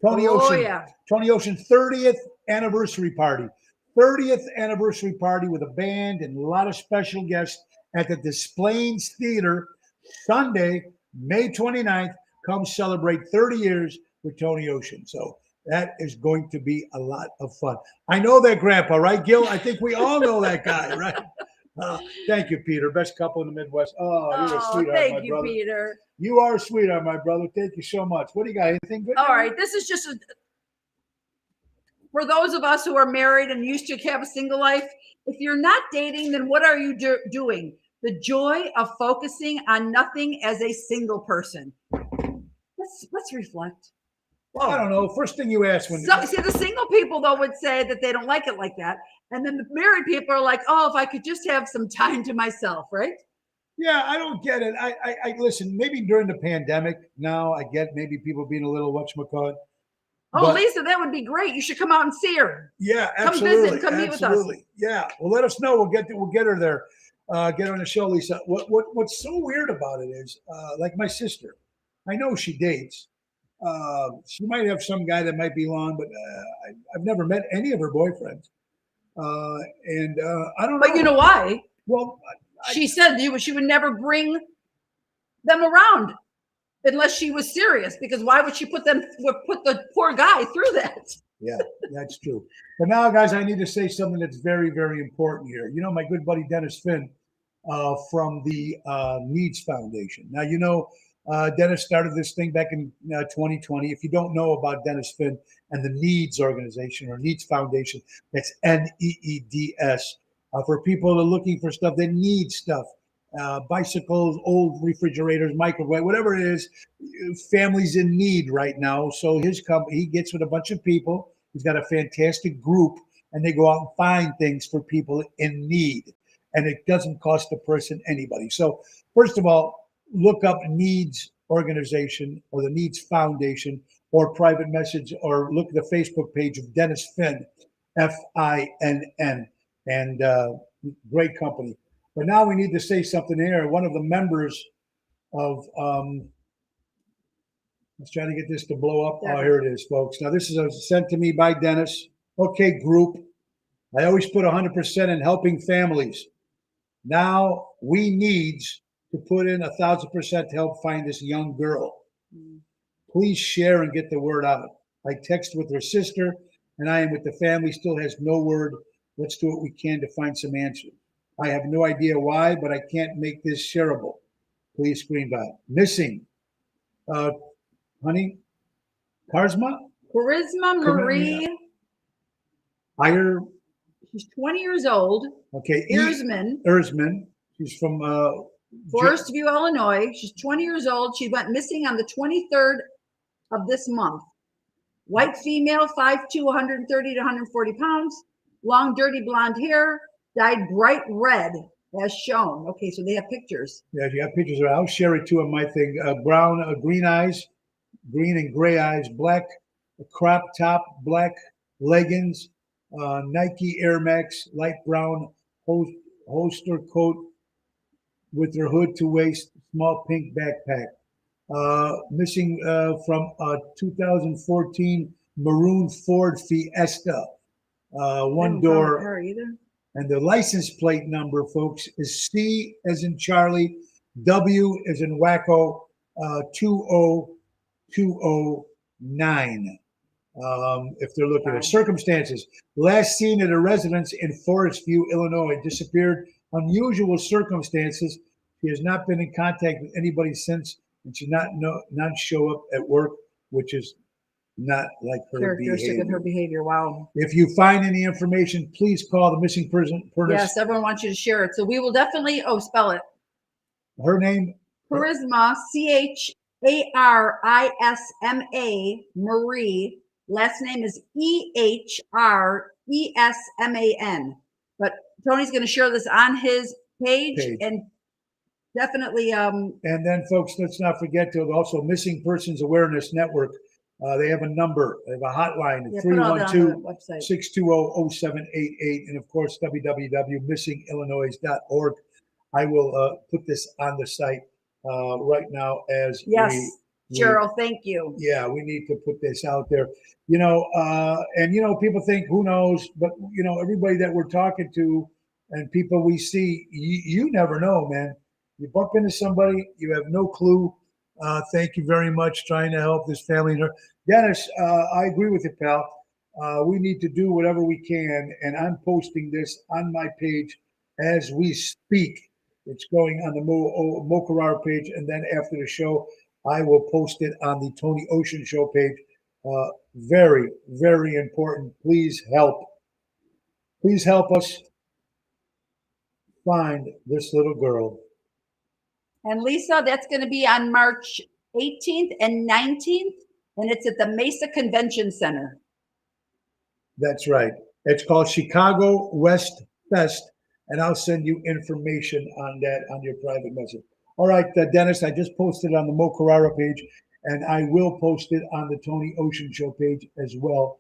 Tony Ocean 30th anniversary party. 30th anniversary party with a band and a lot of special guests at the Des Plaines Theater, Sunday, May 29th. Come celebrate 30 years with Tony Ocean. So that is going to be a lot of fun. I know that grandpa, right, Gil? I think we all know that guy, right? Thank you, Peter. Best couple in the Midwest. Oh, you're a sweetheart, thank you, Peter. You are a sweetheart, my brother. Thank you so much. What do you got? Anything good? All right. This is just for those of us who are married and used to have a single life. If you're not dating, then what are you doing? The joy of focusing on nothing as a single person. Let's reflect. Well, I don't know. First thing you ask when see, the single people though would say that they don't like it like that, and then the married people are like, "Oh, if I could just have some time to myself," right? Yeah, I don't get it. I listen. Maybe during the pandemic, now I get maybe people being a little whatchamacallit. Oh, Lisa, that would be great. You should come out and see her. Yeah, absolutely. Come visit. Come meet with us. Yeah. Well, let us know. We'll get her there. Get her on the show, Lisa. What's so weird about it is, like my sister, I know she dates. She might have some guy that might be long, but I've never met any of her boyfriends. I don't know. But you know why? Well, She said she would never bring them around unless she was serious. Because why would she put the poor guy through that? yeah, that's true. But now, guys, I need to say something that's very, very important here. You know, my good buddy Dennis Finn from the Needs Foundation. Now, you know, Dennis started this thing back in 2020. If you don't know about Dennis Finn and the Needs organization or Needs Foundation, that's NEEDS. For people that are looking for stuff, they need stuff. Bicycles, old refrigerators, microwave, whatever it is, families in need right now. So his company, he gets with a bunch of people. He's got a fantastic group, and they go out and find things for people in need. And it doesn't cost the person anybody. So first of all, look up Needs Organization or the Needs Foundation or private message or look at the Facebook page of Dennis Finn, Finn, and great company. But now we need to say something here. One of the members of, let's try to get this to blow up. Oh, here it is, folks. Now this is sent to me by Dennis. Okay, group. I always put 100% in helping families. Now we need to put in 1,000% to help find this young girl. Please share and get the word out. I text with her sister, and I am with the family. Still has no word. Let's do what we can to find some answers. I have no idea why, but I can't make this shareable. Please screen by. Missing, honey, Charisma Marie. Higher. She's 20 years old. Okay. Erzman. She's from Forest View, Illinois. She's 20 years old. She went missing on the 23rd of this month. White female, 5'2", 130 to 140 pounds. Long, dirty blonde hair. Dyed bright red as shown. Okay, so they have pictures. Yeah, you got pictures of her. I'll share it too on my thing. Brown, green eyes, green and gray eyes, black crop top, black leggings, Nike Air Max, light brown holster coat with her hood to waist, small pink backpack. Missing from a 2014 maroon Ford Fiesta. One door. Her either. And the license plate number, folks, is C as in Charlie, W as in Wacko, 20209. If they're looking at circumstances, last seen at a residence in Forest View, Illinois, disappeared. Unusual circumstances. She has not been in contact with anybody since, and she not show up at work, which is not like her characteristic behavior. of her behavior. Wow. If you find any information, please call the missing person. Yes, everyone wants you to share it. So we will definitely, spell it. Her name? Charisma, Charisma, Marie. Last name is Ehresman. But Tony's going to share this on his page. And definitely. And then, folks, let's not forget to also Missing Persons Awareness Network. They have a number, they have a hotline at 312-620-0788, and of course, www.missingillinois.org. I will put this on the site right now as Cheryl, thank you. Yeah, we need to put this out there. And people think, who knows? But everybody that we're talking to and people we see, you never know, man. You bump into somebody, you have no clue. Thank you very much. Trying to help this family. Dennis, I agree with you, pal. We need to do whatever we can, and I'm posting this on my page as we speak. It's going on the Mo Carrara page, and then after the show, I will post it on the Tony Ocean Show page. Very, very important. Please help. Please help us find this little girl. And Lisa, that's going to be on March 18th and 19th, and it's at the Mesa Convention Center. That's right. It's called Chicago West Fest, and I'll send you information on that on your private message. All right, Dennis, I just posted on the Mo Carrara page, and I will post it on the Tony Ocean Show page as well.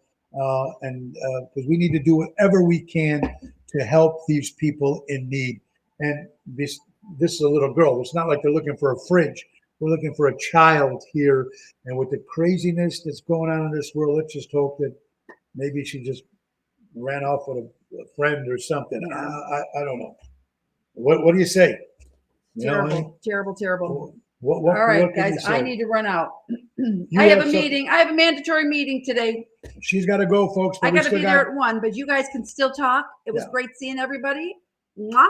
And because we need to do whatever we can to help these people in need. And this is a little girl. It's not like they're looking for a fridge. We're looking for a child here. And with the craziness that's going on in this world, let's just hope that maybe she just ran off with friend or something. Yeah. I don't know. What do you say? You know, honey? Terrible. What All right, what can you guys, I say? need to run out. You I have have a some- meeting. I have a mandatory meeting today. She's got to go, folks. But I we got to still be there at 1, but you guys can still talk. It was Yeah. great seeing everybody. Mwah.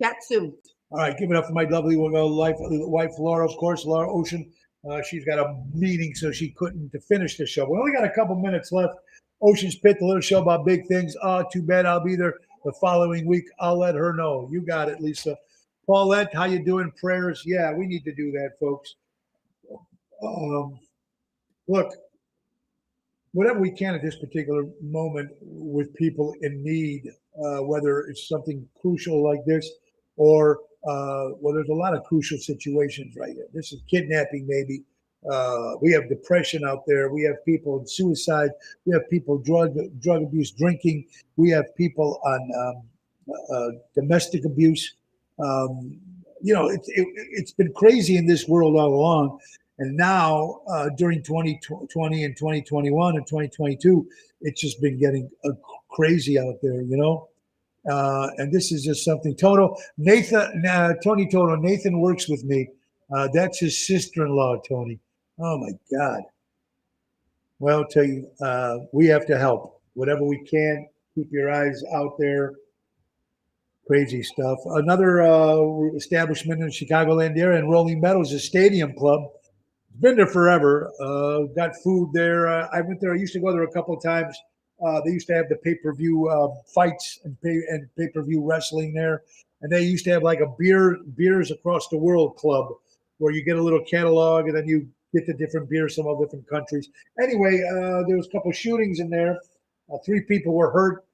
Chat soon. All right, give it up for my lovely wife, Laura, of course, Laura Ocean. She's got a meeting, so she couldn't to finish the show. We only got a couple minutes left. Ocean's Pit, the little show about big things. Too bad I'll be there the following week. I'll let her know. You got it, Lisa. Paulette, how you doing? Prayers? Yeah, we need to do that, folks. Look, whatever we can at this particular moment with people in need, whether it's something crucial like this or well, there's a lot of crucial situations right here. This is kidnapping, maybe. We have depression out there. We have people in suicide. We have people drug abuse, drinking. We have people on domestic abuse. It's been crazy in this world all along. And now during 2020 and 2021 and 2022, it's just been getting crazy out there, and this is just something. Tony Toto, Nathan works with me. That's his sister-in-law, Tony. Oh my God. Well, I'll tell you, we have to help whatever we can. Keep your eyes out there. Crazy stuff. Another establishment in the Chicagoland area in Rolling Meadows, a stadium club. Been there forever. Got food there. I went there. I used to go there a couple of times. They used to have the pay-per-view fights and pay-per-view wrestling there. And they used to have like a beers across the world club where you get a little catalog and then you get the different beers from all different countries. Anyway, there was a couple of shootings in there. 3 people were hurt.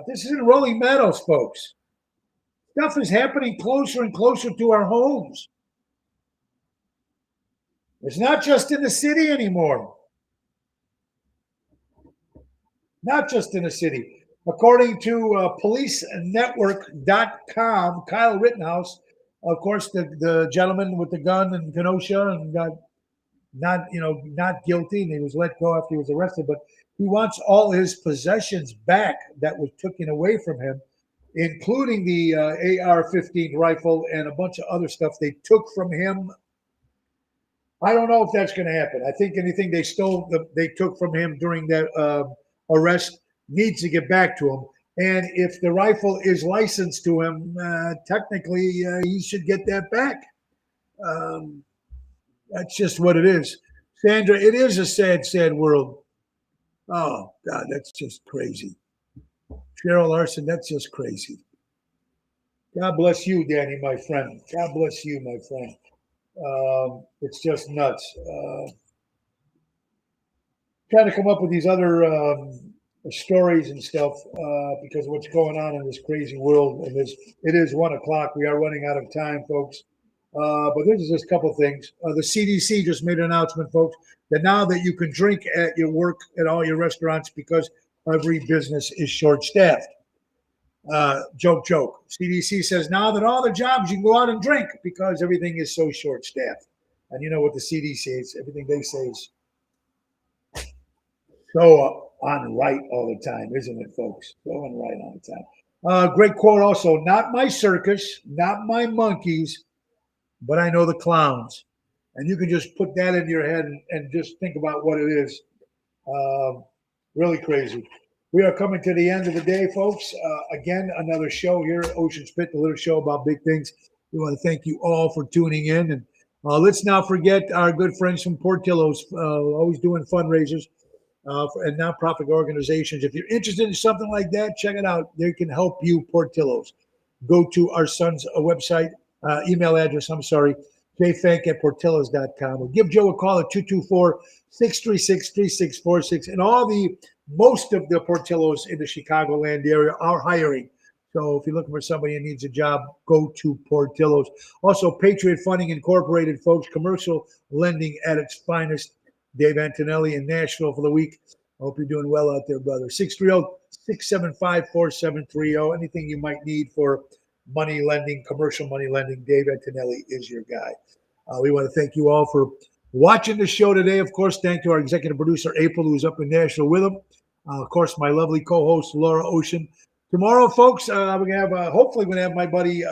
This is in Rolling Meadows, folks. Stuff is happening closer and closer to our homes. It's not just in the city anymore. Not just in the city. According to PoliceNetwork.com, Kyle Rittenhouse, of course, the gentleman with the gun in Kenosha and got not guilty, and he was let go after he was arrested, but he wants all his possessions back that was taken away from him, including the AR-15 rifle and a bunch of other stuff they took from him. I don't know if that's going to happen. I think anything they took from him during that arrest needs to get back to him. And if the rifle is licensed to him, technically he should get that back. That's just what it is. Sandra, it is a sad, sad world. Oh, God, that's just crazy. Cheryl Larson, that's just crazy. God bless you, Danny, my friend. God bless you, my friend. It's just nuts. Trying to come up with these other stories and stuff because of what's going on in this crazy world. And it is 1 o'clock. We are running out of time, folks. But there's just a couple things. The CDC just made an announcement, folks, that now that you can drink at your work at all your restaurants because every business is short-staffed. Joke. CDC says now that all the jobs you can go out and drink because everything is so short-staffed. And you know what the CDC is, everything they say is so on right all the time, isn't it, folks? So on right all the time. Great quote also, not my circus, not my monkeys, but I know the clowns. And you can just put that in your head and just think about what it is. Really crazy. We are coming to the end of the day, folks. Again, another show here at Ocean's Pit, the little show about big things. We want to thank you all for tuning in. And let's not forget our good friends from Portillo's, always doing fundraisers and nonprofit organizations. If you're interested in something like that, check it out. They can help you, Portillo's. Go to our son's website, email address, jfank@portillos.com. Or give Joe a call at 224-636-3646. And most of the Portillos in the Chicagoland area are hiring. So if you're looking for somebody who needs a job, go to Portillo's. Also, Patriot Funding Incorporated, folks, commercial lending at its finest. Dave Antonelli in Nashville for the week. I hope you're doing well out there, brother. 630-675-4730. Anything you might need for money lending, commercial money lending, Dave Antonelli is your guy. We want to thank you all for watching the show today. Of course, thank to our executive producer, April, who's up in Nashville with him. Of course, my lovely co-host, Laura Ocean. Tomorrow, folks, we're gonna have hopefully we're gonna have my buddy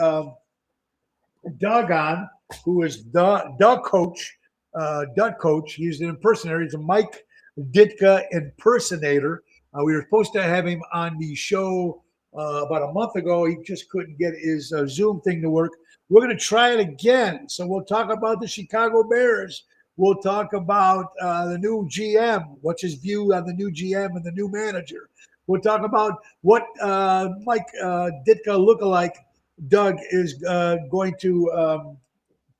Doug on, who is the coach. Doug Coach. He's an impersonator. He's a Mike Ditka impersonator. We were supposed to have him on the show about a month ago. He just couldn't get his Zoom thing to work. We're going to try it again. So we'll talk about the Chicago Bears. We'll talk about the new GM. What's his view on the new GM and the new manager? We'll talk about what Mike Ditka lookalike Doug is going to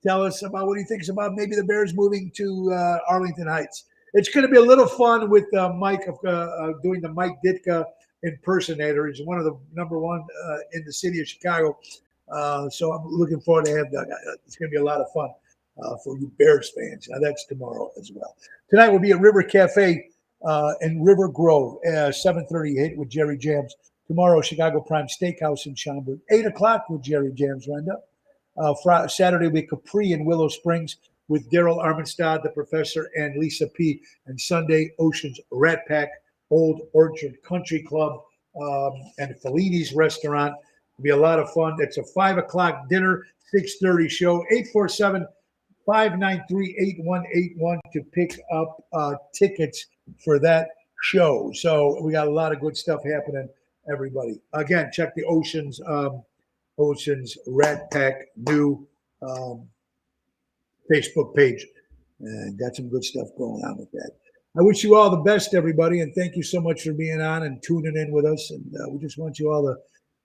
tell us about what he thinks about maybe the Bears moving to Arlington Heights. It's going to be a little fun with Mike doing the Mike Ditka impersonator. He's one of the number one in the city of Chicago. So I'm looking forward to have Doug. It's going to be a lot of fun for you Bears fans. Now that's tomorrow as well. Tonight we'll be at River Cafe in River Grove, 7:30 hit with Jerry Jams. Tomorrow, Chicago Prime Steakhouse in Schaumburg, 8 o'clock with Jerry Jams, Renda. Saturday will be Capri in Willow Springs with Daryl Armenstad, the professor, and Lisa P. And Sunday, Ocean's Rat Pack, Old Orchard Country Club, and Fellini's Restaurant. It'll be a lot of fun. It's a 5 o'clock dinner, 6:30 show, 847-593-8181 to pick up tickets for that show. So we got a lot of good stuff happening, everybody. Again, check the Ocean's Rat Pack new Facebook page. And got some good stuff going on with that. I wish you all the best, everybody, and thank you so much for being on and tuning in with us. And we just want you all to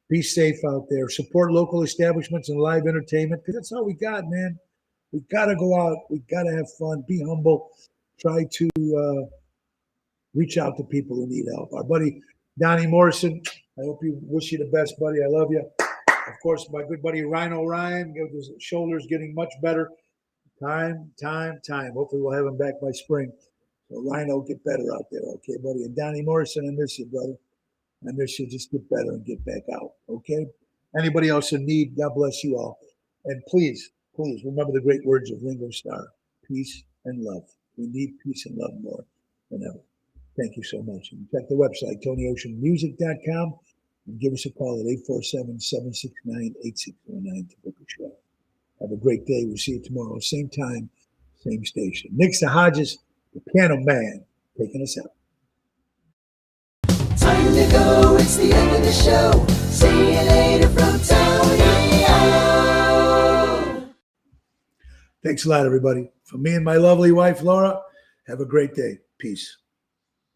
be safe out there. Support local establishments and live entertainment, because that's all we got, man. We got to go out. We got to have fun. Be humble. Try to reach out to people who need help. Our buddy Donnie Morrison, I hope you wish you the best, buddy. I love you. Of course, my good buddy Rhino Ryan, his shoulder's getting much better. Time. Hopefully we'll have him back by spring. So Rhino, get better out there, okay, buddy? And Donnie Morrison, I miss you, brother. I miss you. Just get better and get back out, okay? Anybody else in need, God bless you all. And please remember the great words of Ringo Starr. Peace and love. We need peace and love more than ever. Thank you so much. And check the website, TonyOceanMusic.com, and give us a call at 847-769-8609 to book a show. Have a great day. We'll see you tomorrow. Same time, same station. Nick Hodges, the piano man, taking us out. Time to go. It's the end of the show. See you later from Tony O. Thanks a lot, everybody. For me and my lovely wife, Laura, have a great day. Peace.